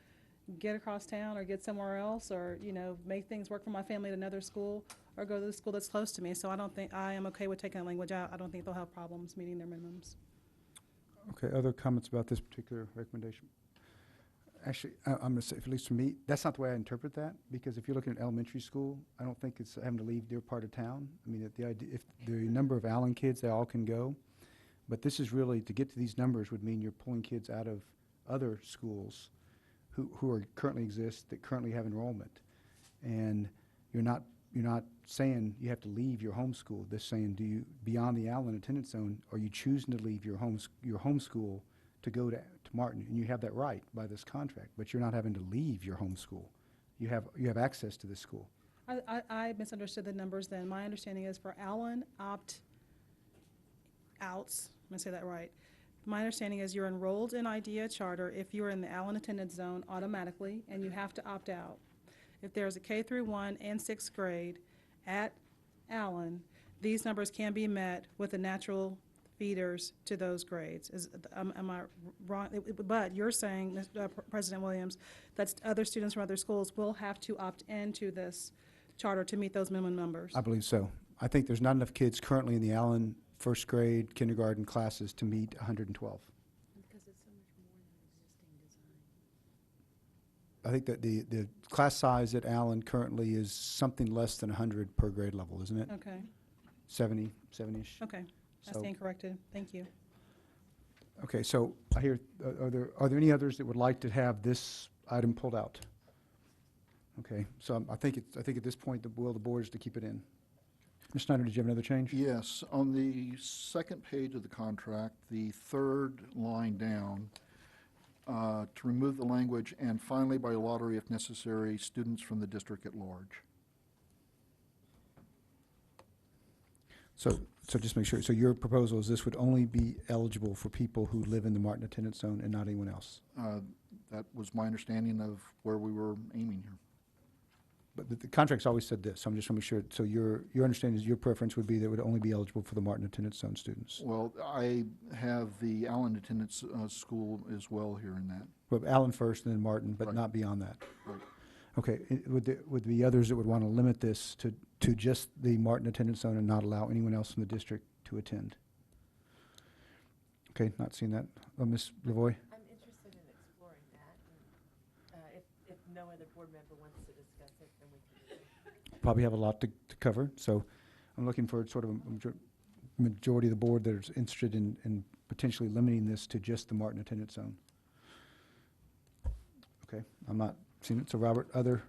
get across town or get somewhere else, or, make things work for my family at another school, or go to the school that's close to me. So I am okay with taking that language out. I don't think they'll have problems meeting their minimums. Okay, other comments about this particular recommendation? Actually, I'm going to say, at least for me, that's not the way I interpret that, because if you're looking at elementary school, I don't think it's having to leave their part of town. I mean, the idea, if the number of Allen kids, they all can go, but this is really, to get to these numbers would mean you're pulling kids out of other schools who are currently exist, that currently have enrollment. And you're not saying you have to leave your home school. They're saying, do you, beyond the Allen attendance zone, are you choosing to leave your home school to go to Martin? And you have that right by this contract, but you're not having to leave your home school. You have access to this school. I misunderstood the numbers then. My understanding is for Allen opt-outs, I'm going to say that right. My understanding is you're enrolled in IDEA charter if you're in the Allen attendance zone automatically, and you have to opt out. If there's a K through 1 and 6th grade at Allen, these numbers can be met with the natural feeders to those grades. Am I wrong? But you're saying, President Williams, that other students from other schools will have to opt into this charter to meet those minimum numbers? I believe so. I think there's not enough kids currently in the Allen first grade, kindergarten classes to meet 112. Because it's so much more than existing design. I think that the class size at Allen currently is something less than 100 per grade level, isn't it? Okay, 70-ish. okay. I So- stand corrected. Thank you. Okay, so I hear, are there any others that would like to have this item pulled out? Okay, so I think at this point, the will of the board is to keep it in. Ms. Snyder, did you have another change? Yes, on the second page of the contract, the third line down, to remove the language, "and finally by lottery if necessary, students from the district at large." So just make sure, so your proposal is this would only be eligible for people who live in the Martin attendance zone and not anyone else? That was my understanding of where we were aiming here. But the contract's always said this, so I'm just want to make sure, so your understanding is your preference would be that it would only be eligible for the Martin attendance zone students? Well, I have the Allen attendance school as well here in that. Well, Allen first and then Martin, but Right. not beyond that? Right. Okay, would there be others that would want to limit this to just the Martin attendance zone and not allow anyone else in the district to attend? Okay, not seeing that. Ms. Lavoy? I'm interested in exploring that. And, if no other board member wants to discuss it, then we can do that. Probably have a lot to cover, so I'm looking for sort of a majority of the board that is interested in potentially limiting this to just the Martin attendance zone. Okay, I'm not seeing it. So Robert, other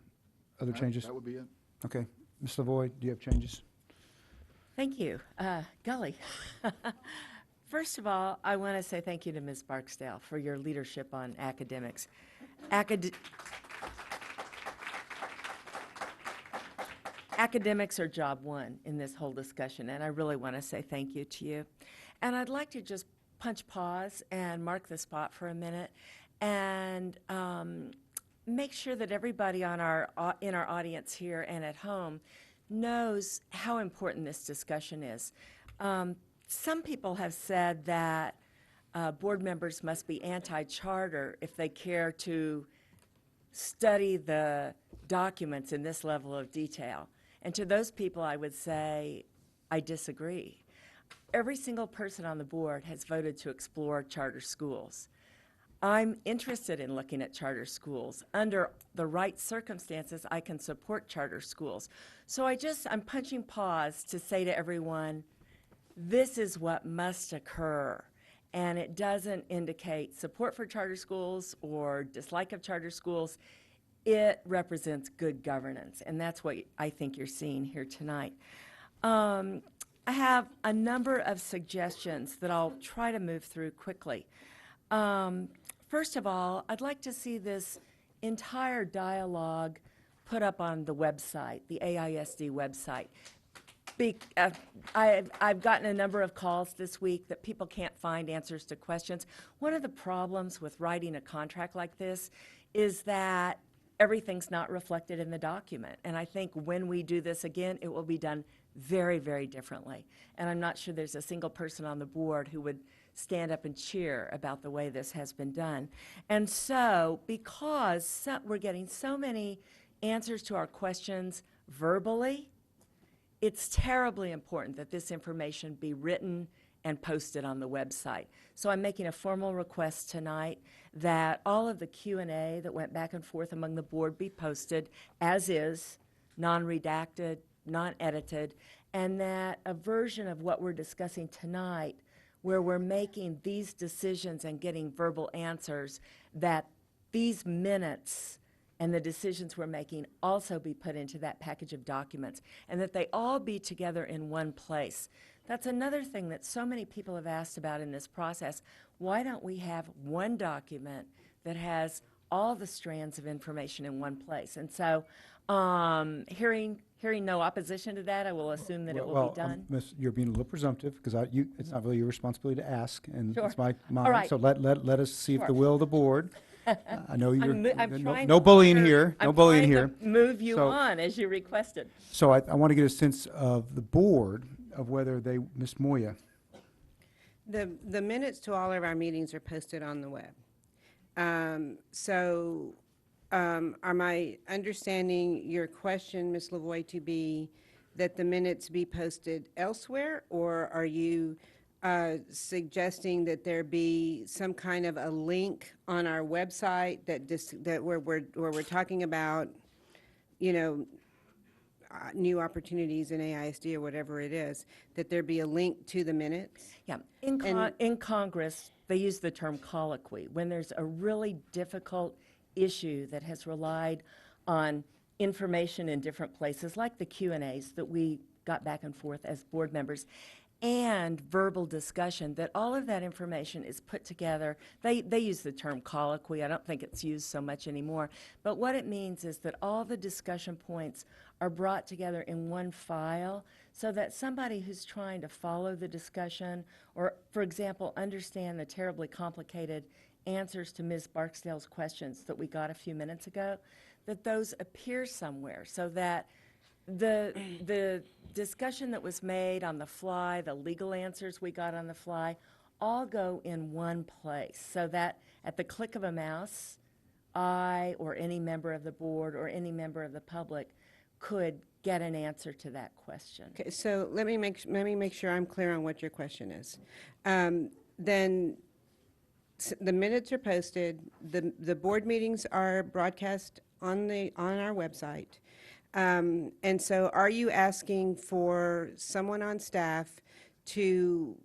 changes? That would be it. Okay. Ms. Lavoy, do you have changes? Thank you. Golly. First of all, I want to say thank you to Ms. Barksdale for your leadership on academics. Academics are job one in this whole discussion, and I really want to say thank you to you. And I'd like to just punch pause and mark the spot for a minute and make sure that everybody on in our audience here and at home knows how important this discussion is. Some people have said that board members must be anti-charter if they care to study the documents in this level of detail. And to those people, I would say, I disagree. Every single person on the board has voted to explore charter schools. I'm interested in looking at charter schools. Under the right circumstances, I can support charter schools. So I'm punching pause to say to everyone, this is what must occur. And it doesn't indicate support for charter schools or dislike of charter schools. It represents good governance, and that's what I think you're seeing here tonight. I have a number of suggestions that I'll try to move through quickly. First of all, I'd like to see this entire dialogue put up on the website, the AISD website. I've gotten a number of calls this week that people can't find answers to questions. One of the problems with writing a contract like this is that everything's not reflected in the document. And I think when we do this again, it will be done very, very differently. And I'm not sure there's a single person on the board who would stand up and cheer about the way this has been done. And so, because we're getting so many answers to our questions verbally, it's terribly important that this information be written and posted on the website. So I'm making a formal request tonight that all of the Q&A that went back and forth among the board be posted as is, non-redacted, non-edited, and that a version of what we're discussing tonight, where we're making these decisions and getting verbal answers, that these minutes and the decisions we're making also be put into that package of documents, and that they all be together in one place. That's another thing that so many people have asked about in this process. Why don't we have one document that has all the strands of information in one place? And so, hearing no opposition to that, I will assume that it will be done. Miss, you're being a little presumptive, because it's not really your responsibility to ask, and Sure. it's my, All right. so let us see if the Sure. will of the board. I know you're, I'm trying no to bullying honor- here, no I'm bullying trying here. to move you So- on as you requested. So I want to get a sense of the board, of whether they, Ms. Moya, The minutes to all of our meetings are posted on the web. Am I understanding your question, Ms. Lavoy, to be that the minutes be posted elsewhere? Or are you suggesting that there be some kind of a link on our website that where we're talking about, new opportunities in AISD or whatever it is, that there be a link to the minutes? Yeah, And- in Congress, they use the term colloquy. When there's a really difficult issue that has relied on information in different places, like the Q&As that we got back and forth as board members, and verbal discussion, that all of that information is put together. They use the term colloquy. I don't think it's used so much anymore. But what it means is that all the discussion points are brought together in one file, so that somebody who's trying to follow the discussion, or, for example, understand the terribly complicated answers to Ms. Barksdale's questions that we got a few minutes ago, that those appear somewhere, so that the discussion that was made on the fly, the legal answers we got on the fly, all go in one place, so that at the click of a mouse, I or any member of the board or any member of the public could get an answer to that question. Okay, so let me make sure I'm clear on what your question is. Then the minutes are posted, the board meetings are broadcast on our website. And so are you asking for someone on staff to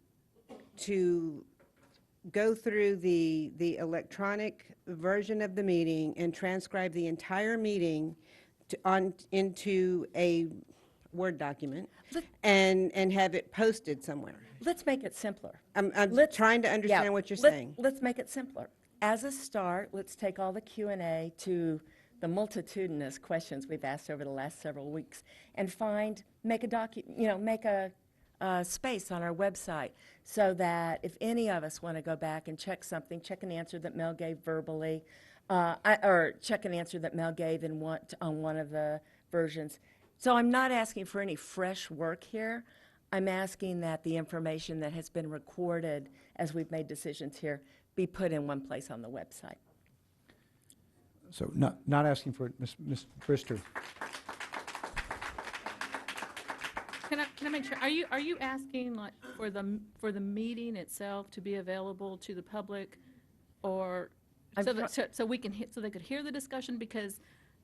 go through the electronic version of the meeting and transcribe the entire meeting into a Word document and have it posted somewhere? Let's make it simpler. I'm Let's- trying to Yeah, understand what you're let- saying. Let's make it simpler. As a start, let's take all the Q&A to the multitudinous questions we've asked over the last several weeks and make a space on our website, so that if any of us want to go back and check an answer that Mel gave verbally, or check an answer that Mel gave on one of the versions. So I'm not asking for any fresh work here. I'm asking that the information that has been recorded as we've made decisions here be put in one place on the website. so not asking for it, Ms. Brister. Can I make sure, are you asking like for the meeting itself to be available to the public, or I'm so try- that, so we can so they could hear the discussion? Because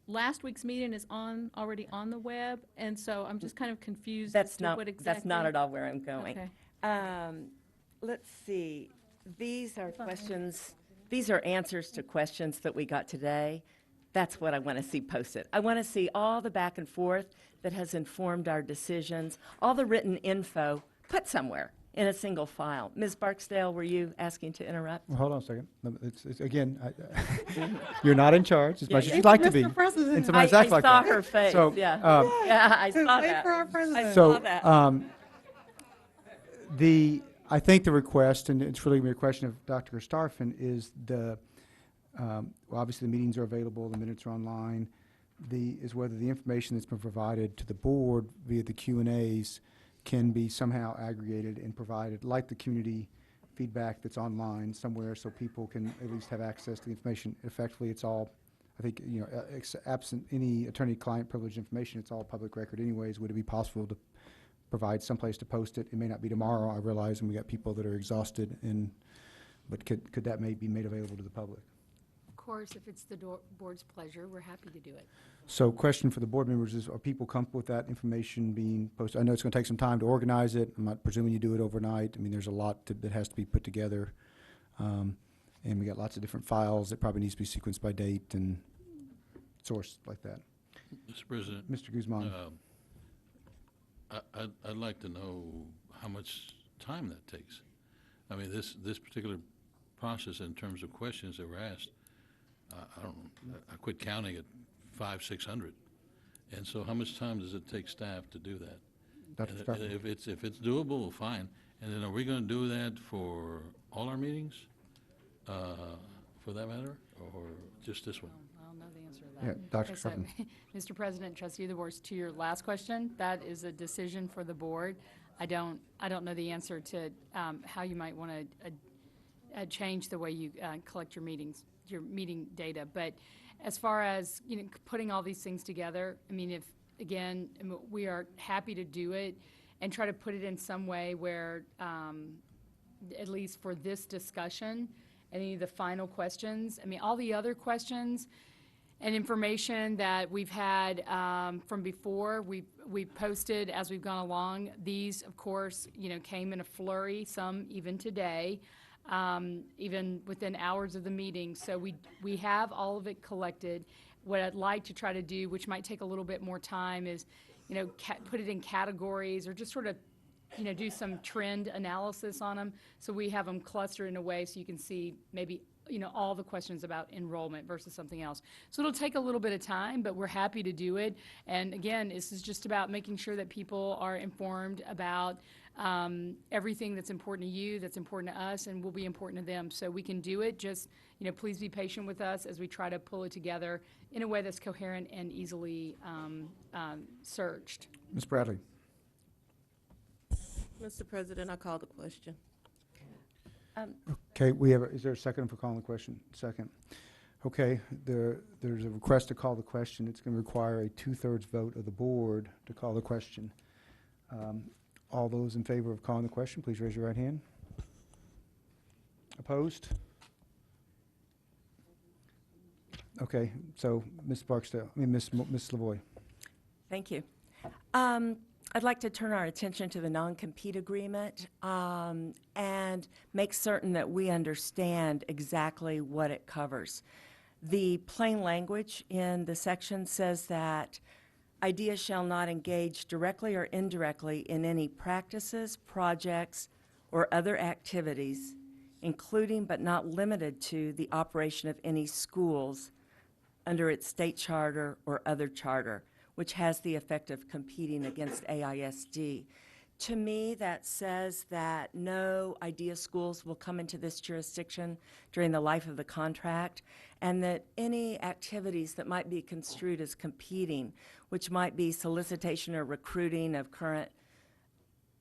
last week's meeting is already on the web, and so I'm just kind of confused as to what exactly. That's not at all where I'm going. Okay. Let's see, these are answers to questions that we got today. That's what I want to see posted. I want to see all the back and forth that has informed our decisions, all the written info put somewhere in a single file. Ms. Barksdale, were you asking to interrupt? Well, hold on a second. It's again, you're not in charge as much as yeah. you'd like to be. Mr. President. And sometimes acts I like saw that. her face, So, yeah. um, Yeah, I saw Wait that. for our president. I So, saw that. I think the request, and it's really a question of Dr. Starfin, is well, obviously the meetings are available, the minutes are online. is whether the information that's been provided to the board via the Q&As can be somehow aggregated and provided, like the community feedback that's online somewhere, so people can at least have access to the information. Effectively, it's all, I think, absent any attorney-client privilege information, it's all public record anyways. Would it be possible to provide someplace to post it? It may not be tomorrow, I realize, and we got people that are exhausted, but could that be made available to the public? Of course, if it's the board's pleasure, we're happy to do it. So question for the board members is, are people comfortable with that information being posted? I know it's going to take some time to organize it. I'm not presuming you do it overnight. I mean, there's a lot that has to be put together. And we got lots of different files that probably needs to be sequenced by date and source like that. Mr. President, Mr. Guzman. I'd like to know how much time that takes. I mean, this particular process in terms of questions that were asked, I don't know, I quit counting at 500, 600. And so how much time does it take staff to do that? Dr. And Starkey. if it's doable, fine. And then are we going to do that for all our meetings, for that matter, or just this one? I'll know the answer to Yeah, that. Dr. Okay, so, Starkey. Mr. President, trustee of the board, to your last question, that is a decision for the board. I don't know the answer to how you might want to change the way you collect your meeting data. But as far as, putting all these things together, I mean, we are happy to do it and try to put it in some way where, at least for this discussion, any of the final questions, I mean, all the other questions and information that we've had from before, we've posted as we've gone along. These, of course, came in a flurry, some even today, even within hours of the meeting. So we have all of it collected. What I'd like to try to do, which might take a little bit more time, is, put it in categories or just sort of, do some trend analysis on them. So we have them clustered in a way so you can see maybe, all the questions about enrollment versus something else. So it'll take a little bit of time, but we're happy to do it. And again, this is just about making sure that people are informed about everything that's important to you, that's important to us, and will be important to them. So we can do it. Just, please be patient with us as we try to pull it together in a way that's coherent and easily searched. Ms. Bradley. Mr. President, I call the question. Okay, is there a second for calling the question? Second. Okay, there's a request to call the question. It's going to require a 2/3 vote of the board to call the question. All those in favor of calling the question, please raise your right hand. Opposed? Okay, so Ms. Lavoy. Thank you. I'd like to turn our attention to the non-compete agreement and make certain that we understand exactly what it covers. The plain language in the section says that IDEA shall not engage directly or indirectly in any practices, projects, or other activities, including but not limited to the operation of any schools under its state charter or other charter, which has the effect of competing against AISD. To me, that says that no IDEA schools will come into this jurisdiction during the life of the contract, and that any activities that might be construed as competing, which might be solicitation or recruiting of current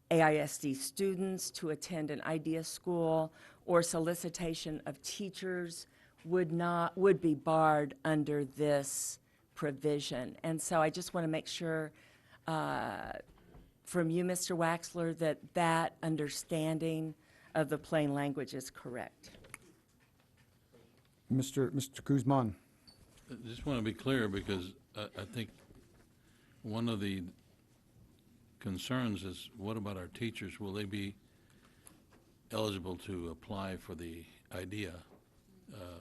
AISD students to attend an IDEA school, or solicitation of teachers would be barred under this provision. And so I just want to make sure from you, Mr. Waxler, that understanding of the plain language is correct. Mr. Guzman. I just want to be clear, because I think one of the concerns is, what about our teachers? Will they be eligible to apply for the IDEA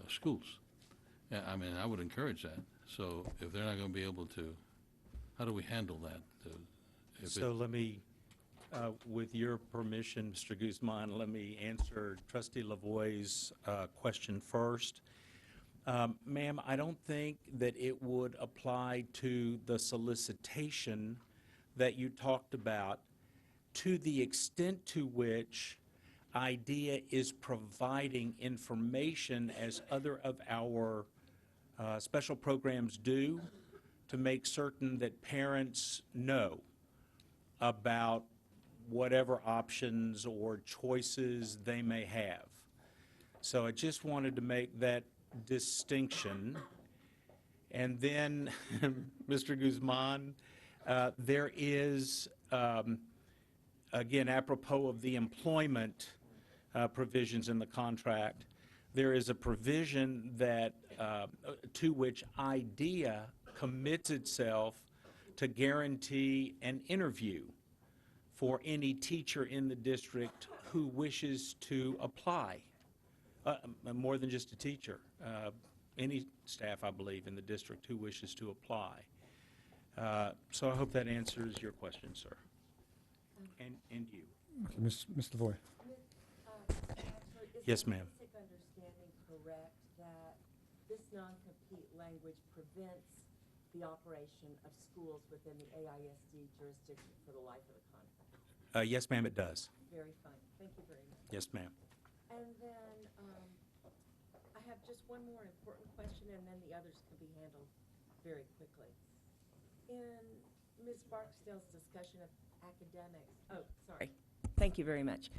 schools? Yeah, I mean, I would encourage that. So if they're not going to be able to, how do we handle that? So let me, with your permission, Mr. Guzman, let me answer Trustee Lavoie's question first. Ma'am, I don't think that it would apply to the solicitation that you talked about, to the extent to which IDEA is providing information, as other of our special programs do, to make certain that parents know about whatever options or choices they may have. So I just wanted to make that distinction. And then, Mr. Guzman, there is, again, apropos of the employment provisions in the contract, there is a provision that, to which IDEA commits itself to guarantee an interview for any teacher in the district who wishes to apply. More than just a teacher, any staff, I believe, in the district who wishes to apply. So I hope that answers your question, sir. And you. Okay, Ms. Lavoy. Yes, ma'am. Is my basic understanding correct that this non-compete language prevents the operation of schools within the AISD jurisdiction for the life of the contract? Yes, ma'am, it does. Very fine. Thank you very much. Yes, ma'am. And then I have just one more important question, and then the others can be handled very quickly. In Ms. Barksdale's discussion of academics, sorry. Thank you very much.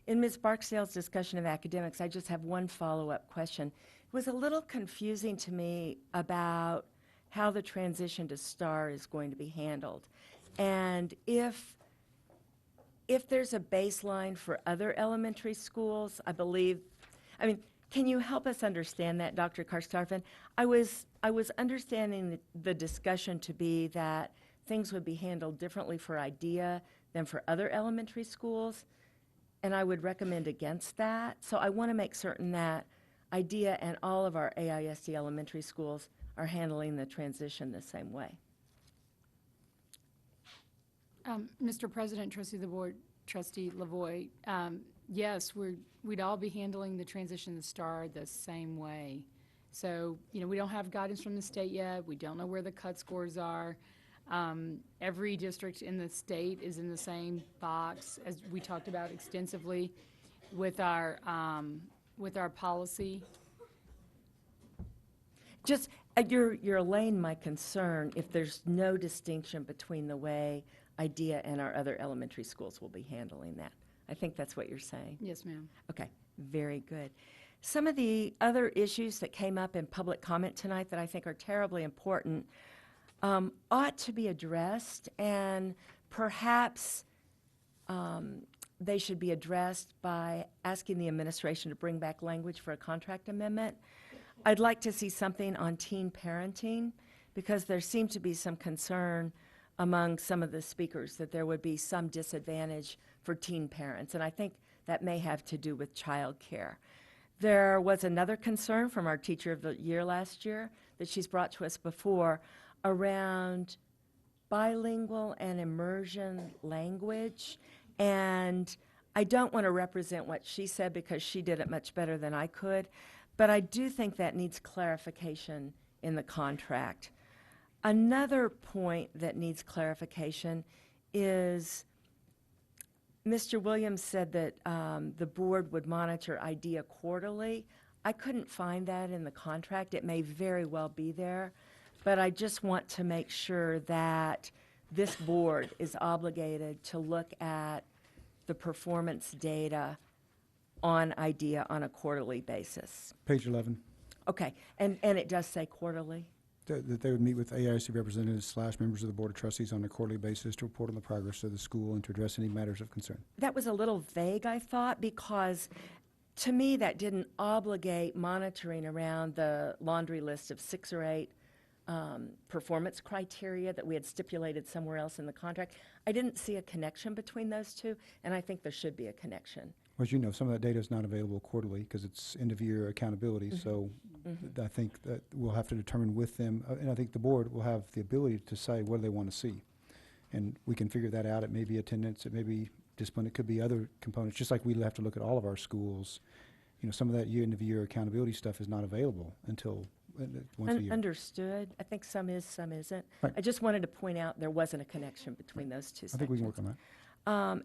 In Ms. Barksdale's discussion of academics, I just have one follow-up question. It was a little confusing to me about how the transition to STAR is going to be handled. And if there's a baseline for other elementary schools, can you help us understand that, Dr. Karstafen? I was understanding the discussion to be that things would be handled differently for IDEA than for other elementary schools, and I would recommend against that. So I want to make certain that IDEA and all of our AISD elementary schools are handling the transition the same way. Mr. President, Trustee Lavoy, yes, we'd all be handling the transition to STAR the same way. So, we don't have guidance from the state yet. We don't know where the cut scores are. Every district in the state is in the same box, as we talked about extensively with our policy. Just, you're allaying my concern if there's no distinction between the way IDEA and our other elementary schools will be handling that. I think that's what you're saying. Yes, ma'am. Okay, very good. Some of the other issues that came up in public comment tonight that I think are terribly important ought to be addressed, and perhaps they should be addressed by asking the administration to bring back language for a contract amendment. I'd like to see something on teen parenting, because there seemed to be some concern among some of the speakers that there would be some disadvantage for teen parents, and I think that may have to do with childcare. There was another concern from our Teacher of the Year last year that she's brought to us before around bilingual and immersion language, and I don't want to represent what she said because she did it much better than I could, but I do think that needs clarification in the contract. Another point that needs clarification is Mr. Williams said that the board would monitor IDEA quarterly. I couldn't find that in the contract. It may very well be there, but I just want to make sure that this board is obligated to look at the performance data on IDEA on a quarterly basis. Page 11. Okay, and it does say quarterly? That they would meet with AISD representatives / members of the Board of Trustees on a quarterly basis to report on the progress of the school and to address any matters of concern. That was a little vague, I thought, because to me that didn't obligate monitoring around the laundry list of 6 or 8 performance criteria that we had stipulated somewhere else in the contract. I didn't see a connection between those two, and I think there should be a connection. As you know, some of that data is not available quarterly because it's end-of-year accountability, so I think that we'll have to determine with them, and I think the board will have the ability to say what do they want to see. And we can figure that out. It may be attendance, it may be discipline, it could be other components, just like we'll have to look at all of our schools. Some of that end-of-year accountability stuff is not available until once a year. Understood. I think some is, some isn't. Right. I just wanted to point out there wasn't a connection between those two sections. I think we can work on that.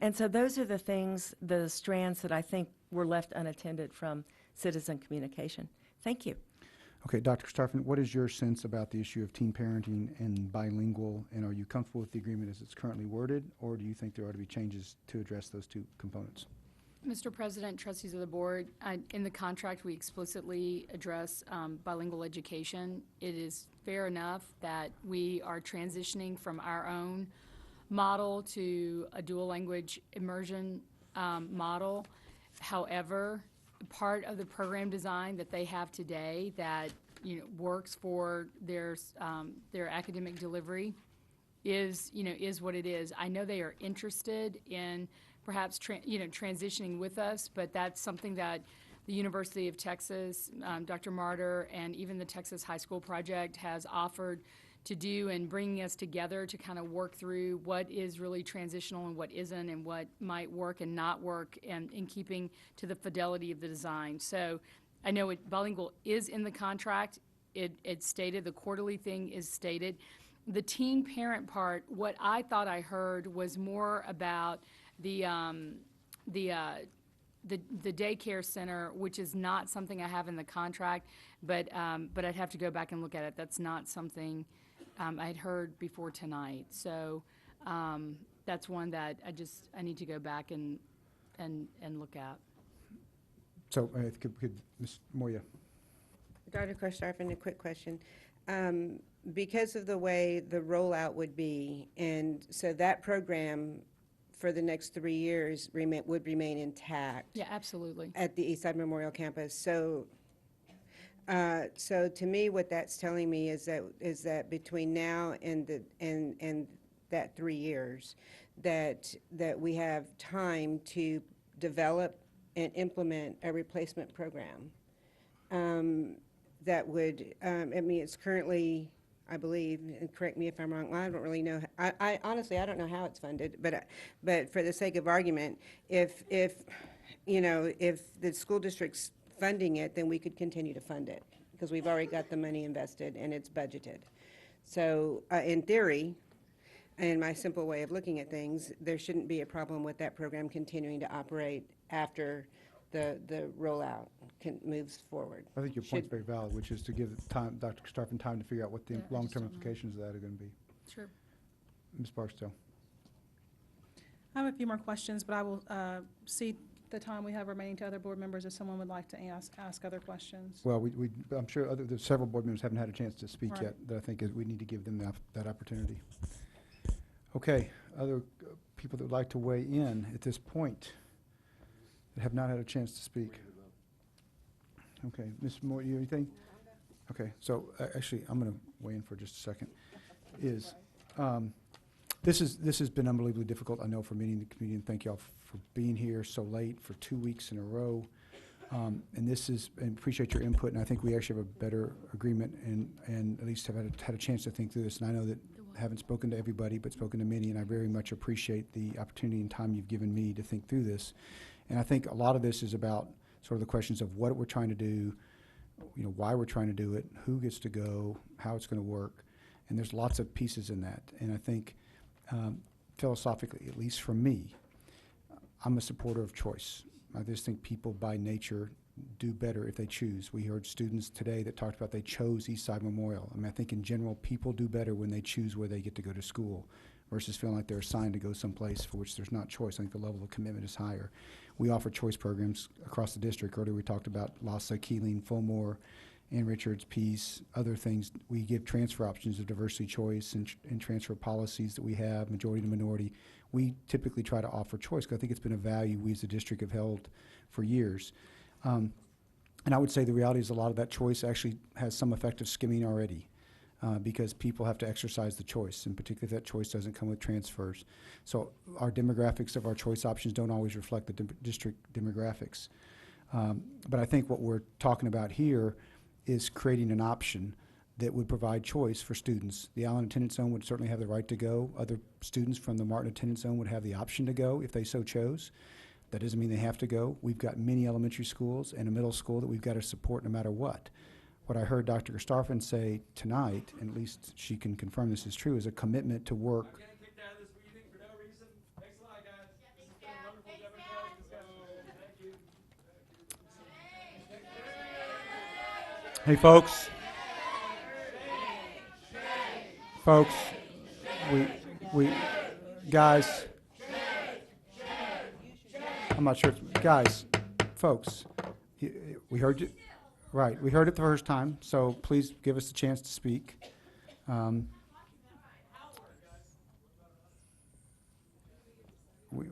And so those are the things, the strands that I think were left unattended from citizen communication. Thank you. Okay, Dr. Starfin, what is your sense about the issue of teen parenting and bilingual, and are you comfortable with the agreement as it's currently worded, or do you think there ought to be changes to address those two components? Mr. President, trustees of the board, in the contract, we explicitly address bilingual education. It is fair enough that we are transitioning from our own model to a dual language immersion model. However, part of the program design that they have today that, you know, works for their academic delivery is what it is. I know they are interested in perhaps transitioning with us, but that's something that the University of Texas, Dr. Martyr, and even the Texas High School Project has offered to do, and bringing us together to kind of work through what is really transitional and what isn't, and what might work and not work, and in keeping to the fidelity of the design. So I know bilingual is in the contract. It's stated, the quarterly thing is stated. The teen parent part, what I thought I heard was more about the daycare center, which is not something I have in the contract, but I'd have to go back and look at it. That's not something I'd heard before tonight. So that's one that I need to go back and look at. So, could Ms. Moya? Dr. Karstoffen, a quick question. Because of the way the rollout would be, and so that program for the next 3 years would remain intact. Yeah, absolutely. At the Eastside Memorial Campus. So to me, what that's telling me is that between now and that 3 years, that we have time to develop and implement a replacement program. That would, I mean, it's currently, I believe, and correct me if I'm wrong, I don't really know, I honestly, I don't know how it's funded, but for the sake of argument, if the school district's funding it, then we could continue to fund it, because we've already got the money invested and it's budgeted. So, in theory, in my simple way of looking at things, there shouldn't be a problem with that program continuing to operate after the rollout moves forward. I think your point's very valid, which is to give time, Dr. Starfin time to figure out what the long-term implications of that are going to be. Sure. Ms. Barksdale? I have a few more questions, but I will cede the time we have remaining to other board members if someone would like to ask other questions. Well, I'm sure there's several board members haven't had a chance to speak Right. yet, that I think we need to give them that opportunity. Okay, other people that would like to weigh in at this point that have not had a chance to speak. Okay, Ms. Moore, you anything? Okay, so actually, I'm going to weigh in for just a second. This has been unbelievably difficult, I know, for many in the community, and thank you all for being here so late for 2 weeks in a row. And appreciate your input, and I think we actually have a better agreement and at least have had a chance to think through this. And I know that I haven't spoken to everybody, but spoken to many, and I very much appreciate the opportunity and time you've given me to think through this. And I think a lot of this is about sort of the questions of what we're trying to do, why we're trying to do it, who gets to go, how it's going to work. And there's lots of pieces in that. And I think philosophically, at least for me, I'm a supporter of choice. I just think people by nature do better if they choose. We heard students today that talked about they chose Eastside Memorial. I mean, I think in general, people do better when they choose where they get to go to school versus feeling like they're assigned to go someplace for which there's not choice. I think the level of commitment is higher. We offer choice programs across the district. Earlier we talked about Lhasa, Keeling, Fillmore, Ann Richards, Peace, other things. We give transfer options of diversity choice and transfer policies that we have, majority to minority. We typically try to offer choice because I think it's been a value we as a district have held for years. And I would say the reality is a lot of that choice actually has some effect of skimming already because people have to exercise the choice, and particularly if that choice doesn't come with transfers. So our demographics of our choice options don't always reflect the district demographics. But I think what we're talking about here is creating an option that would provide choice for students. The Allen Attendance Zone would certainly have the right to go. Other students from the Martin Attendance Zone would have the option to go if they so chose. That doesn't mean they have to go. We've got many elementary schools and a middle school that we've got to support no matter what. What I heard Dr. Starfin say tonight, and at least she can confirm this is true, is a commitment to work. I'm getting kicked out of this meeting for no reason. Thanks a lot, guys. This has been a wonderful democratic discussion. Thank you. Hey, folks. Folks, we, guys. I'm not sure, guys, folks, we heard you, right, we heard it the first time, so please give us a chance to speak. Um, we-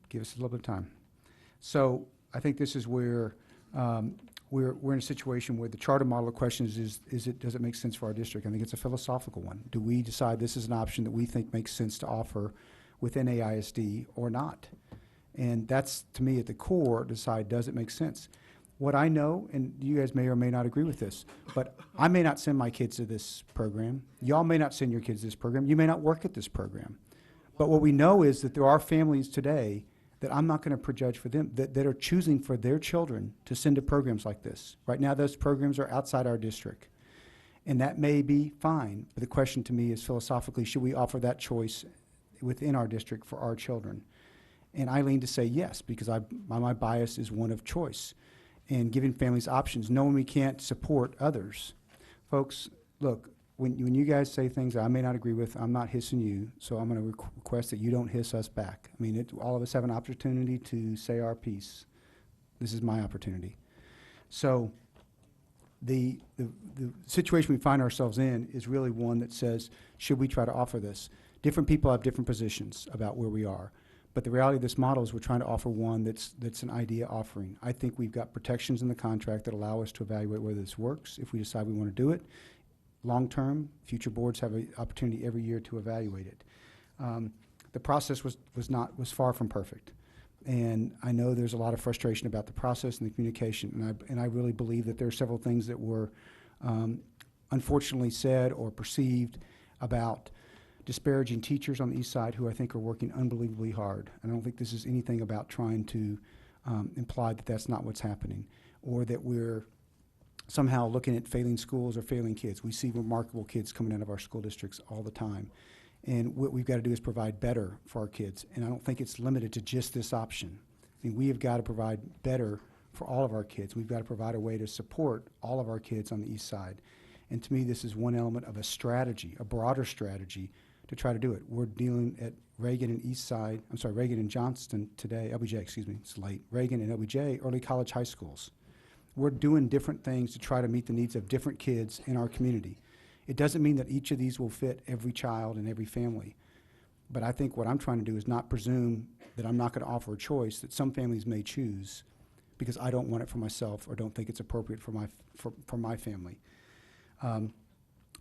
Give us a little bit of time. So I think this is where we're in a situation where the charter model of questions does it make sense for our district? I think it's a philosophical one. Do we decide this is an option that we think makes sense to offer within AISD or not? And that's, to me, at the core, decide, does it make sense? What I know, and you guys may or may not agree with this, but I may not send my kids to this program. Y'all may not send your kids to this program. You may not work at this program. But what we know is that there are families today that I'm not going to prejudge for them, that are choosing for their children to send to programs like this. Right now, those programs are outside our district. And that may be fine, but the question to me is philosophically, should we offer that choice within our district for our children? And I lean to say yes, because my bias is one of choice and giving families options, knowing we can't support others. Folks, look, when you guys say things that I may not agree with, I'm not hissing you, so I'm going to request that you don't hiss us back. I mean, all of us have an opportunity to say our piece. This is my opportunity. So the situation we find ourselves in is really one that says, should we try to offer this? Different people have different positions about where we are. But the reality of this model is we're trying to offer one that's an idea offering. I think we've got protections in the contract that allow us to evaluate whether this works if we decide we want to do it. Long-term, future boards have an opportunity every year to evaluate it. The process was far from perfect. And I know there's a lot of frustration about the process and the communication. And I really believe that there are several things that were unfortunately said or perceived about disparaging teachers on the east side who I think are working unbelievably hard. And I don't think this is anything about trying to imply that that's not what's happening, or that we're somehow looking at failing schools or failing kids. We see remarkable kids coming out of our school districts all the time. And what we've got to do is provide better for our kids. And I don't think it's limited to just this option. I mean, we have got to provide better for all of our kids. We've got to provide a way to support all of our kids on the east side. And to me, this is one element of a strategy, a broader strategy to try to do it. We're dealing at Reagan and Johnston today, LBJ, excuse me, it's late. Reagan and LBJ, early college high schools. We're doing different things to try to meet the needs of different kids in our community. It doesn't mean that each of these will fit every child and every family. But I think what I'm trying to do is not presume that I'm not going to offer a choice that some families may choose because I don't want it for myself or don't think it's appropriate for my family. I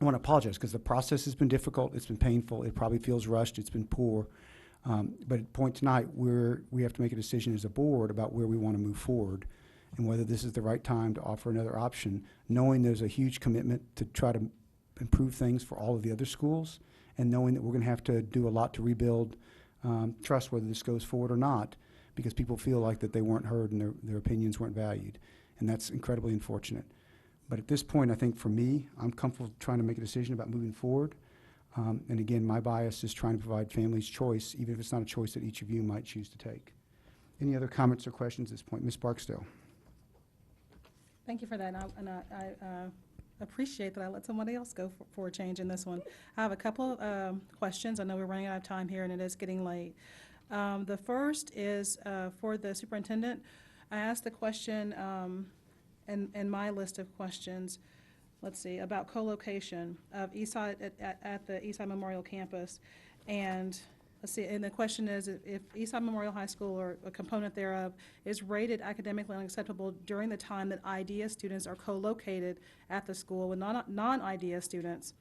want to apologize because the process has been difficult, it's been painful, it probably feels rushed, it's been poor. But at the point tonight, we have to make a decision as a board about where we want to move forward and whether this is the right time to offer another option, knowing there's a huge commitment to try to improve things for all of the other schools, and knowing that we're going to have to do a lot to rebuild trust whether this goes forward or not, because people feel like that they weren't heard and their opinions weren't valued. And that's incredibly unfortunate. But at this point, I think for me, I'm comfortable trying to make a decision about moving forward. And again, my bias is trying to provide families choice, even if it's not a choice that each of you might choose to take. Any other comments or questions at this point? Ms. Barksdale. Thank you for that, and I appreciate that I let somebody else go for a change in this one. I have a couple of questions. I know we're running out of time here, and it is getting late. The first is for the superintendent. I asked the question in my list of questions, let's see, about co-location of Eastside at the Eastside Memorial Campus. And let's see, and the question is if Eastside Memorial High School or a component thereof is rated academically unacceptable during the time that IDEA students are co-located at the school with non-IDEA students,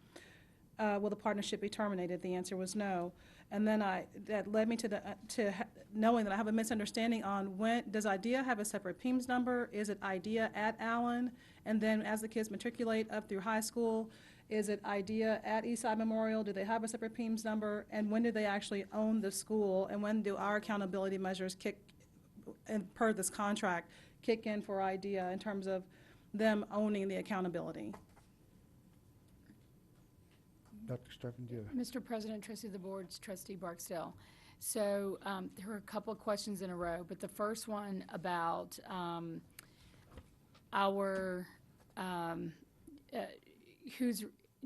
will the partnership be terminated? The answer was no. And then that led me to knowing that I have a misunderstanding on does IDEA have a separate PEIMS number? Is it IDEA at Allen? And then as the kids matriculate up through high school, is it IDEA at Eastside Memorial? Do they have a separate PEIMS number? And when do they actually own the school? And when do our accountability measures per this contract, kick in for IDEA in terms of them owning the accountability? Dr. Stephen, do you? Mr. President, trustee of the board, trustee Barksdale. So there were a couple of questions in a row, but the first one about our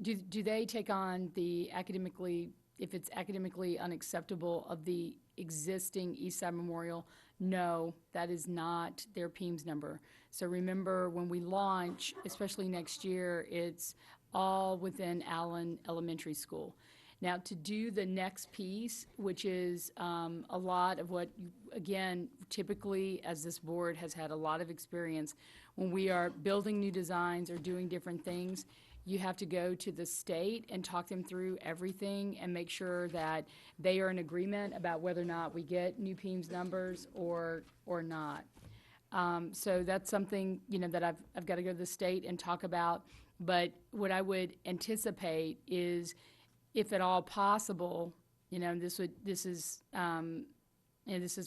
do they take on the academically, if it's academically unacceptable of the existing Eastside Memorial? No, that is not their PEMS number. So remember, when we launch, especially next year, it's all within Allen Elementary School. Now, to do the next piece, which is a lot of what, again, typically, as this board has had a lot of experience, when we are building new designs or doing different things, you have to go to the state and talk them through everything and make sure that they are in agreement about whether or not we get new PEMS numbers or not. So that's something, that I've got to go to the state and talk about. But what I would anticipate is, if at all possible, this is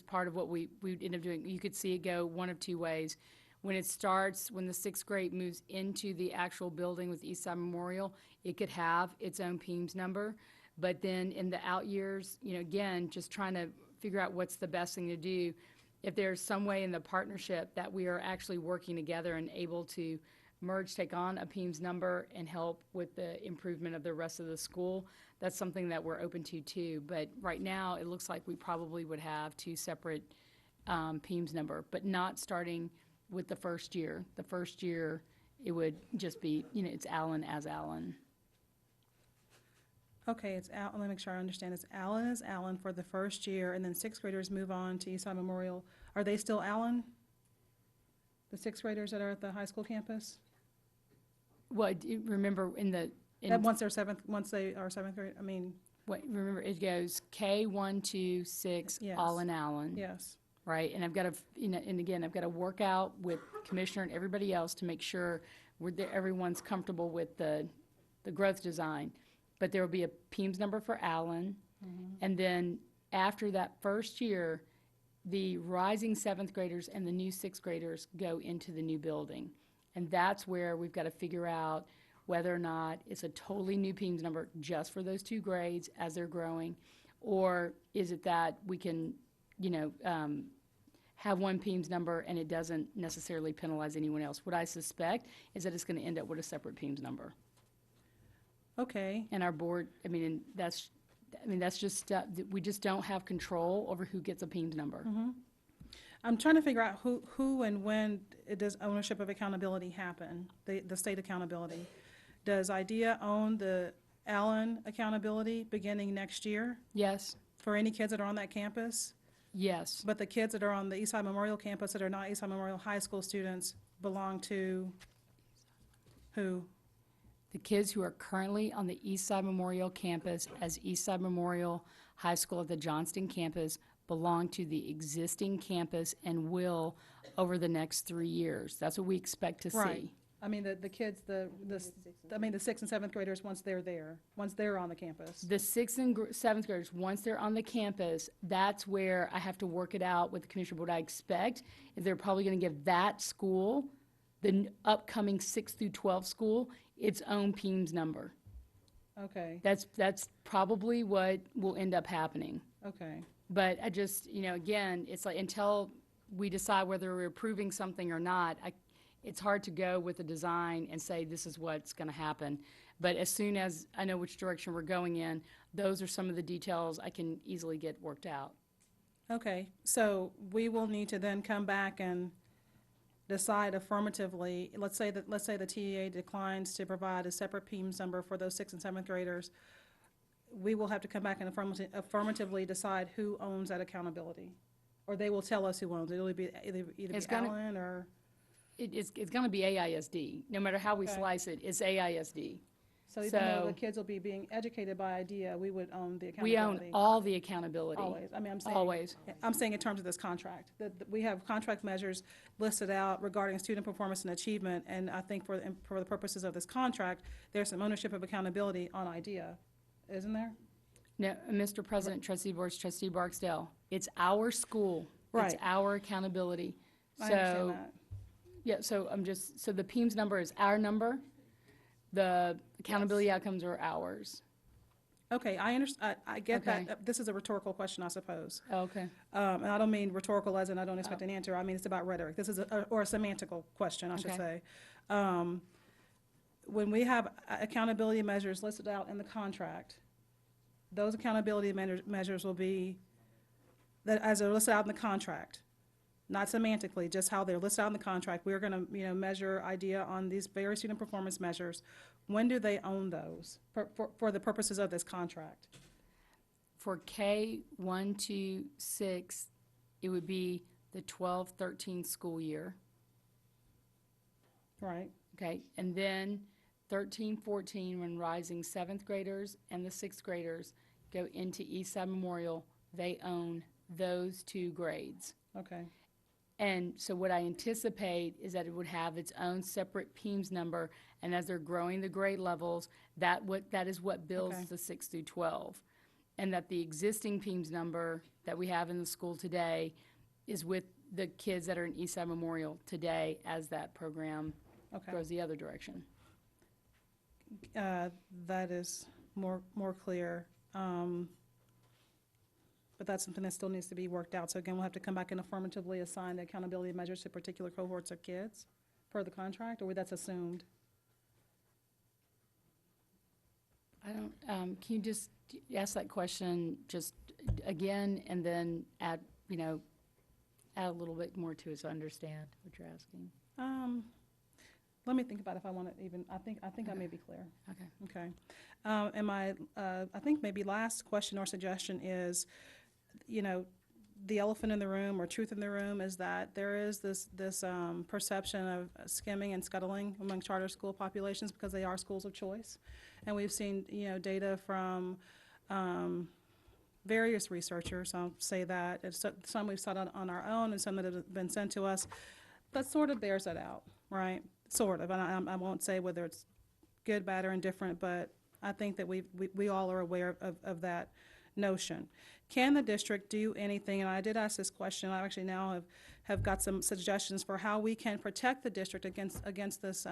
part of what we end up doing. You could see it go one of two ways. When the sixth grade moves into the actual building with Eastside Memorial, it could have its own PEMS number. But then in the out years, again, just trying to figure out what's the best thing to do. If there's some way in the partnership that we are actually working together and able to merge, take on a PEMS number and help with the improvement of the rest of the school, that's something that we're open to too. But right now, it looks like we probably would have two separate PEMS number, but not starting with the first year. The first year, it would just be, it's Allen as Allen. Okay, let me make sure I understand. It's Allen as Allen for the first year, and then sixth graders move on to Eastside Memorial. Are they still Allen? The sixth graders that are at the high school campus? Well, remember Once they are seventh grade, remember it goes K1, 2, 6, Yes. all in Allen. yes. Right, and I've got to, and again, I've got to work out with Commissioner and everybody else to make sure everyone's comfortable with the growth design. But there will be a PEMS number for Allen, and then after that first year, the rising seventh graders and the new sixth graders go into the new building. And that's where we've got to figure out whether or not it's a totally new PEMS number just for those two grades as they're growing, or is it that we can, have one PEMS number and it doesn't necessarily penalize anyone else. What I suspect is that it's going to end up with a separate PEMS number. Okay, And our board, that's just, we just don't have control over who gets a PEMS number. I'm trying to figure out who and when does ownership of accountability happen, the state accountability. Does IDEA own the Allen accountability beginning next year Yes, for any kids that are on that campus? yes. But the kids that are on the Eastside Memorial campus that are not Eastside Memorial High School students belong to who? The kids who are currently on the Eastside Memorial campus as Eastside Memorial High School at the Johnston campus belong to the existing campus and will over the next 3 years. That's what we expect to Right. see. I mean, the kids, the sixth and seventh graders, once they're on the campus. The sixth and seventh graders, once they're on the campus, that's where I have to work it out with the commissioner. What I expect is they're probably going to give that school, the upcoming 6 through 12 school, its own PEMS number. Okay, That's probably what will end up happening. okay. But I just, again, it's like until we decide whether we're approving something or not, it's hard to go with a design and say this is what's going to happen. But as soon as I know which direction we're going in, those are some of the details I can easily get worked out. Okay, so we will need to then come back and decide affirmatively. Let's say the TEA declines to provide a separate PEMS number for those sixth and seventh graders. We will have to come back and affirmatively decide who owns that accountability. Or they will tell us who owns it. It'll be either be Allen or. It's going to be AISD. No matter how we Okay. slice it, it's AISD. So even though So- the kids will be being educated by IDEA, we would own the We accountability. own all the accountability. Always. I'm saying. Always. I'm saying in terms of this contract, that we have contract measures listed out regarding student performance and achievement, and I think for the purposes of this contract, there's some ownership of accountability on IDEA, isn't there? No, Mr. President, Trustee Boards, Trustee Barksdale, it's our school. Right. It's our accountability. I understand So, that. yeah, so the PEMS number is our number. The accountability outcomes are ours. Okay, I get that. Okay. This is a rhetorical question, I suppose. Okay. And I don't mean rhetorical as in I don't expect an answer. I mean, it's about rhetoric. This is or a semantical question, I should Okay. say. When we have accountability measures listed out in the contract, those accountability measures will be, that as they're listed out in the contract, not semantically, just how they're listed out in the contract. We're gonna, measure IDEA on these various student performance measures. When do they own those for the purposes of this contract? For K-1 to 6, it would be the 12-13 school year, Right? okay? And then 13-14, when rising 7th graders and the 6th graders go into Eastside Memorial, they own those 2 grades. Okay, And so what I anticipate is that it would have its own separate PEMS number, and as they're growing the grade levels, that is what builds Okay. the 6 through 12. And that the existing PEMS number that we have in the school today is with the kids that are in Eastside Memorial today as that program okay. goes the other direction. That is more clear. But that's something that still needs to be worked out. So again, we'll have to come back and affirmatively assign the accountability measures to particular cohorts of kids per the contract, or that's assumed? I don't, can you just ask that question just again, and then add a little bit more to it so I understand what you're asking? Let me think about if I want to even, I think I may be clear. Okay. Okay. And my, I think maybe last question or suggestion is, the elephant in the room or truth in the room is that there is this perception of skimming and scuttling among charter school populations because they are schools of choice. And we've seen, data from various researchers, I'll say that. Some we've sought out on our own and some that have been sent to us. That sort of bears that out, right? Sort of. And I won't say whether it's good, bad, or indifferent, but I think that we all are aware of that notion. Can the district do anything, and I did ask this question, I actually now have got some suggestions for how we can protect the district against this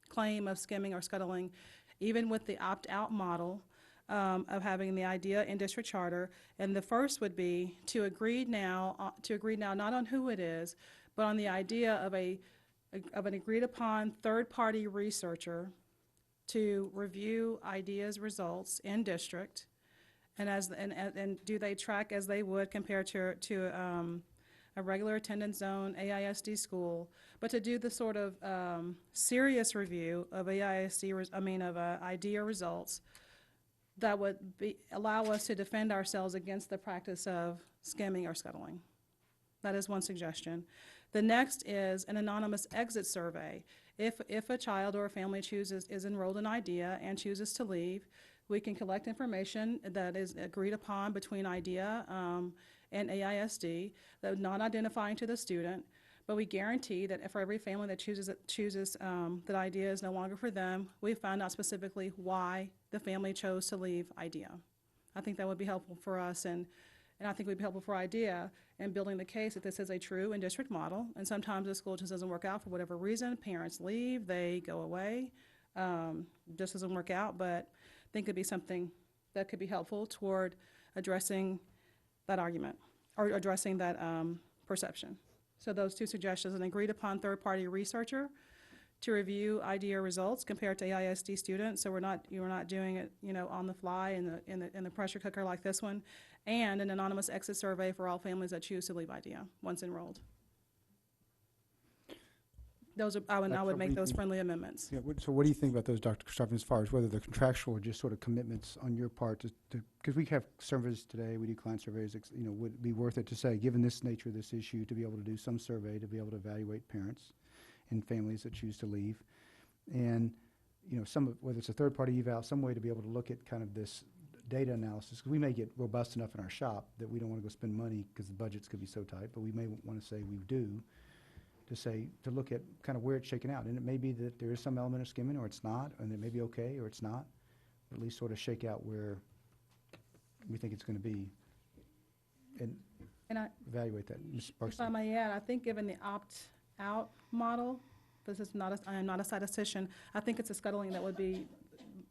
claim of skimming or scuttling, even with the opt-out model of having the IDEA in district charter. And the first would be to agree now not on who it is, but on the idea of an agreed-upon third-party researcher to review IDEA's results in district, and do they track as they would compared to a regular attendance zone AISD school, but to do the sort of serious review of IDEA results that would allow us to defend ourselves against the practice of skimming or scuttling. That is one suggestion. The next is an anonymous exit survey. If a child or a family is enrolled in IDEA and chooses to leave, we can collect information that is agreed upon between IDEA and AISD, that not identifying to the student, but we guarantee that for every family that chooses that IDEA is no longer for them, we found out specifically why the family chose to leave IDEA. I think that would be helpful for us, and I think it would be helpful for IDEA in building the case that this is a true in-district model, and sometimes the school just doesn't work out for whatever reason. Parents leave, they go away, just doesn't work out, but I think it'd be something that could be helpful toward addressing that argument, or addressing that perception. So those two suggestions: an agreed-upon third-party researcher to review IDEA results compared to AISD students, so we're not doing it on the fly in the pressure cooker like this one, and an anonymous exit survey for all families that choose to leave IDEA once enrolled. Those are, I would make those friendly amendments. Yeah, so what do you think about those, Dr. Christopher, as far as whether they're contractual or just sort of commitments on your part because we have surveys today, we do client surveys, would it be worth it to say, given this nature of this issue, to be able to do some survey to be able to evaluate parents and families that choose to leave, and whether it's a third-party eval, some way to be able to look at kind of this data analysis, because we may get robust enough in our shop that we don't want to go spend money because the budgets could be so tight, but we may want to say we do, to look at kind of where it's shaken out. And it may be that there is some element of skimming, or it's not, and it may be okay, or it's not, but at least sort of shake out where we think it's going to be, and evaluate that. Ms. If I Barksdale. may add, I think given the opt-out model, I am not a statistician, I think it's a scuttling that would be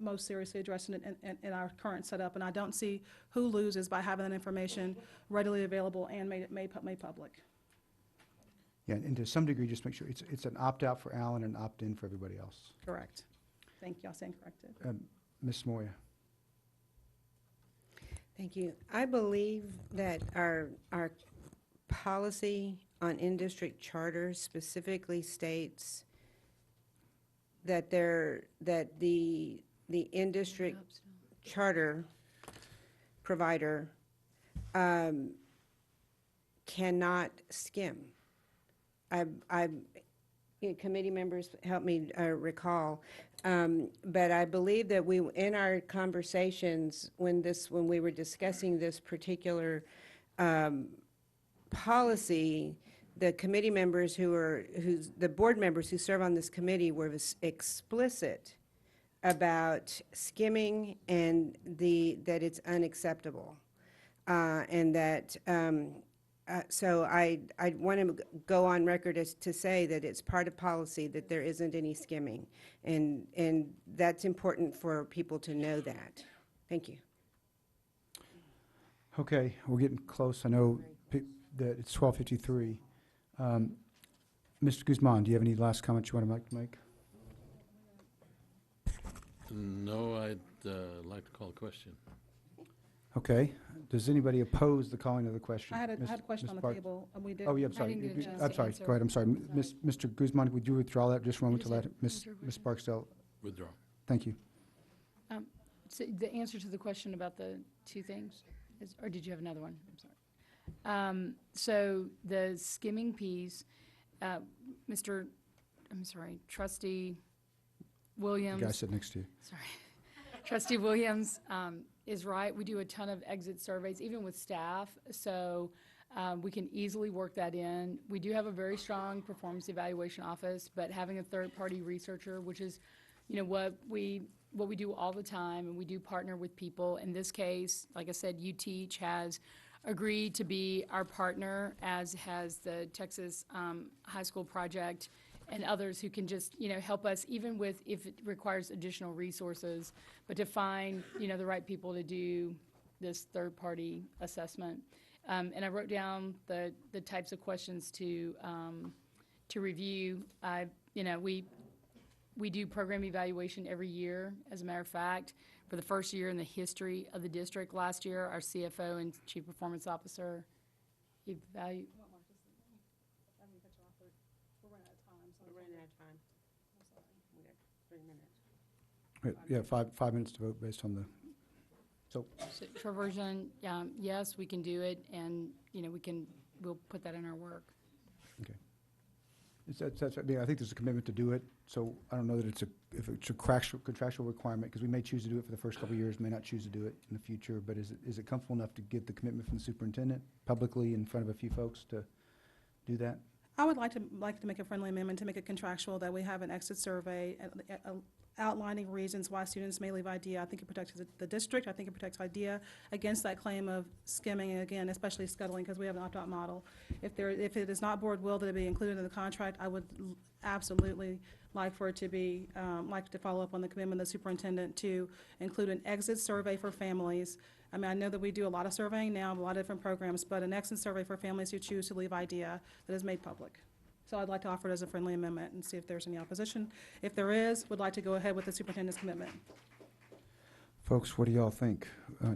most seriously addressing it in our current setup. And I don't see who loses by having that information readily available and made public. Yeah, and to some degree, just make sure it's an opt-out for Alan and opt-in for everybody else. Correct. Thank you. I'll stand corrected. Ms. Moya? Thank you. I believe that our policy on in-district charters specifically states that the in-district charter provider cannot skim. Committee members help me recall, but I believe that in our conversations when we were discussing this particular policy, the committee members the board members who serve on this committee were explicit about skimming and that it's unacceptable, and that. So I want to go on record to say that it's part of policy that there isn't any skimming, and that's important for people to know that. Thank you. Okay, we're getting close. I know that it's 12:53. Mr. Guzman, do you have any last comments you want to make? No, I'd like to call a question. Okay. Does anybody oppose the calling of the question? I had a Ms. question on the Bark- table, and we did. Oh, yeah, I'm sorry. didn't get a chance I'm to sorry. answer. Go ahead, I'm sorry. Mr. Guzman, would you withdraw that just for a moment to Just let Ms. Barksdale? Withdraw. Thank you. So the answer to the question about the two things, or did you have another one? I'm sorry. So the skimming piece, Trustee Williams. The guy sitting next to you. Sorry. Trustee Williams is right. We do a ton of exit surveys, even with staff, so we can easily work that in. We do have a very strong performance evaluation office, but having a third-party researcher, which is, what we do all the time, and we do partner with people. In this case, like I said, UTeach has agreed to be our partner, as has the Texas High School Project and others who can just, help us, even with, if it requires additional resources, but to find, the right people to do this third-party assessment. And I wrote down the types of questions to review. We do program evaluation every year. As a matter of fact, for the first year in the history of the district last year, our CFO and Chief Performance Officer evaluated. We're running out of time. We got 3 minutes. Yeah, 5 minutes to vote based on the, So Traversion, yes, we can do it, and, we'll put that in our work. okay. I think there's a commitment to do it, so I don't know that if it's a contractual requirement, because we may choose to do it for the first couple of years, may not choose to do it in the future, but is it comfortable enough to get the commitment from the superintendent publicly in front of a few folks to do that? I would like to make a friendly amendment to make it contractual that we have an exit survey outlining reasons why students may leave IDEA. I think it protects the district. I think it protects IDEA against that claim of skimming, and again, especially scuttling, because we have an opt-out model. If it is not board will that it be included in the contract, I would absolutely like for it to be, like to follow up on the commitment of the superintendent to include an exit survey for families. I mean, I know that we do a lot of surveying now, a lot of different programs, but an exit survey for families who choose to leave IDEA that is made public. So I'd like to offer it as a friendly amendment and see if there's any opposition. If there is, would like to go ahead with the superintendent's commitment. Folks, what do y'all think?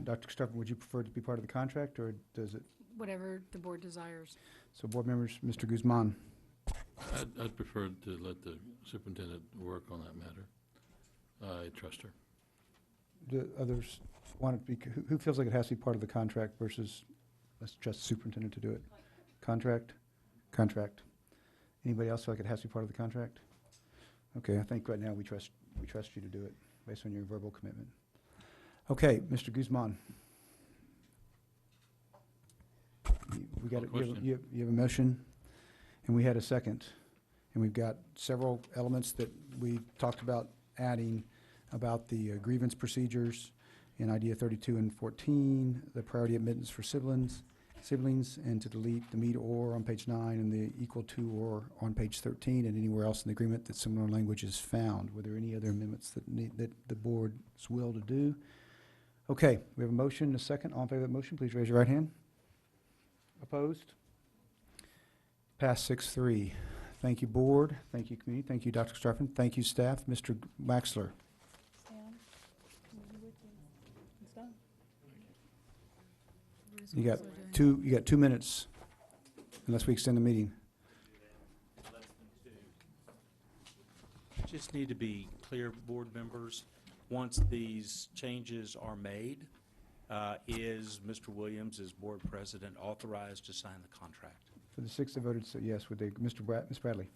Dr. Stefan, would you prefer to be part of the contract, or does it? Whatever the board desires. So board members, Mr. Guzman. I'd prefer to let the superintendent work on that matter. I trust her. Do others want it to be, who feels like it has to be part of the contract versus let's trust the superintendent to do it? Contract? Contract. Anybody else feel like it has to be part of the contract? Okay, I think right now we trust you to do it based on your verbal commitment. Okay, Mr. Guzman. We got you have a motion, and we had a second, and we've got several elements that we talked about adding about the grievance procedures in IDEA 32 and 14, the priority admittance for siblings, siblings, and to delete the meet or on page 9 and the equal to or on page 13, and anywhere else in the agreement that similar language is found. Were there any other amendments that the board's will to do? Okay, we have a motion and a second. All in favor of that motion, please raise your right hand. Opposed? Passed 6-3. Thank you, board. Thank you, community. Thank you, Dr. Starfin. Thank you, staff. Mr. Waxler. You got 2 minutes, unless we extend the meeting. Just need to be clear, board members, once these changes are made, is Mr. Williams, as board president, authorized to sign the contract? For the 6 that voted so yes, would they, Ms. Bradley?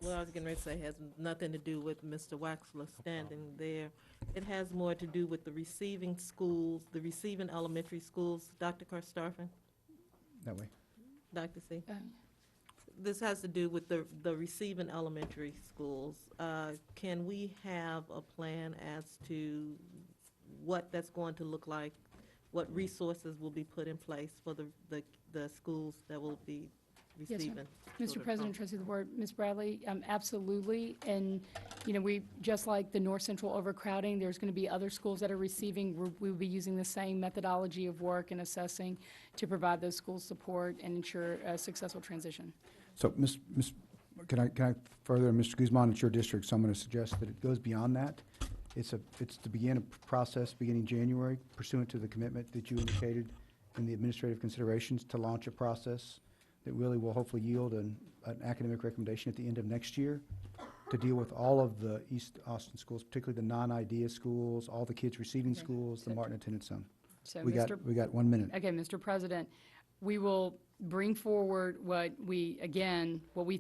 Well, I was getting ready to say it has nothing to do with Mr. Waxler standing there. It has more to do with the receiving schools, the receiving elementary schools. Dr. Karstoffen? That way. Dr. C? This has to do with the receiving elementary schools. Can we have a plan as to what that's going to look like? What resources will be put in place for the schools that will be Yes, ma'am. receiving? Mr. children President, from- trustee of the board, Ms. Bradley, absolutely. And, we, just like the North Central overcrowding, there's going to be other schools that are receiving. We will be using the same methodology of work and assessing to provide those schools support and ensure a successful transition. So, can I further, Mr. Guzman, it's your district, so I'm going to suggest that it goes beyond that. It's to begin a process beginning January pursuant to the commitment that you indicated in the administrative considerations to launch a process that really will hopefully yield an academic recommendation at the end of next year to deal with all of the East Austin schools, particularly the non-IDEA schools, all the kids receiving Okay. schools, the Martin attendance zone. So, We got 1 minute. Okay, Mr. President, we will bring forward what we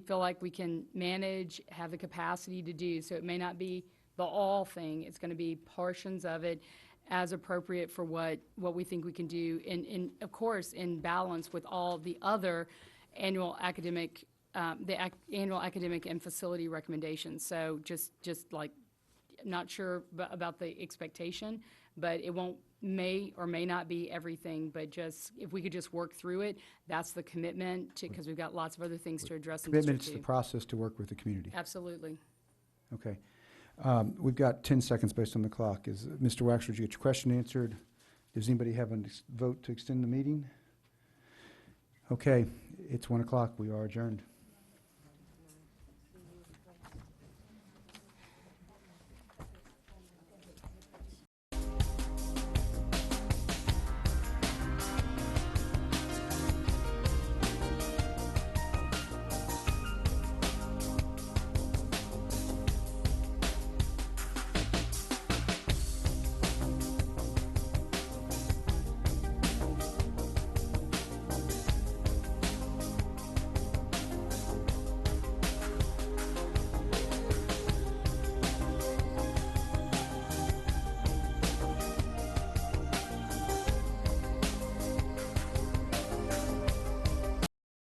feel like we can manage, have the capacity to do. So it may not be the all thing, it's going to be portions of it as appropriate for what we think we can do, of course, in balance with all the other annual academic, annual academic and facility recommendations. So just like, not sure about the expectation, but it may or may not be everything, but just, if we could just work through it, that's the commitment to, because we've got lots of other things to address in Commitment District to the 2. process to work with the community. Absolutely. Okay. We've got 10 seconds based on the clock. Mr. Waxler, did you get your question answered? Does anybody have a vote to extend the meeting? Okay, it's 1 o'clock. We are adjourned.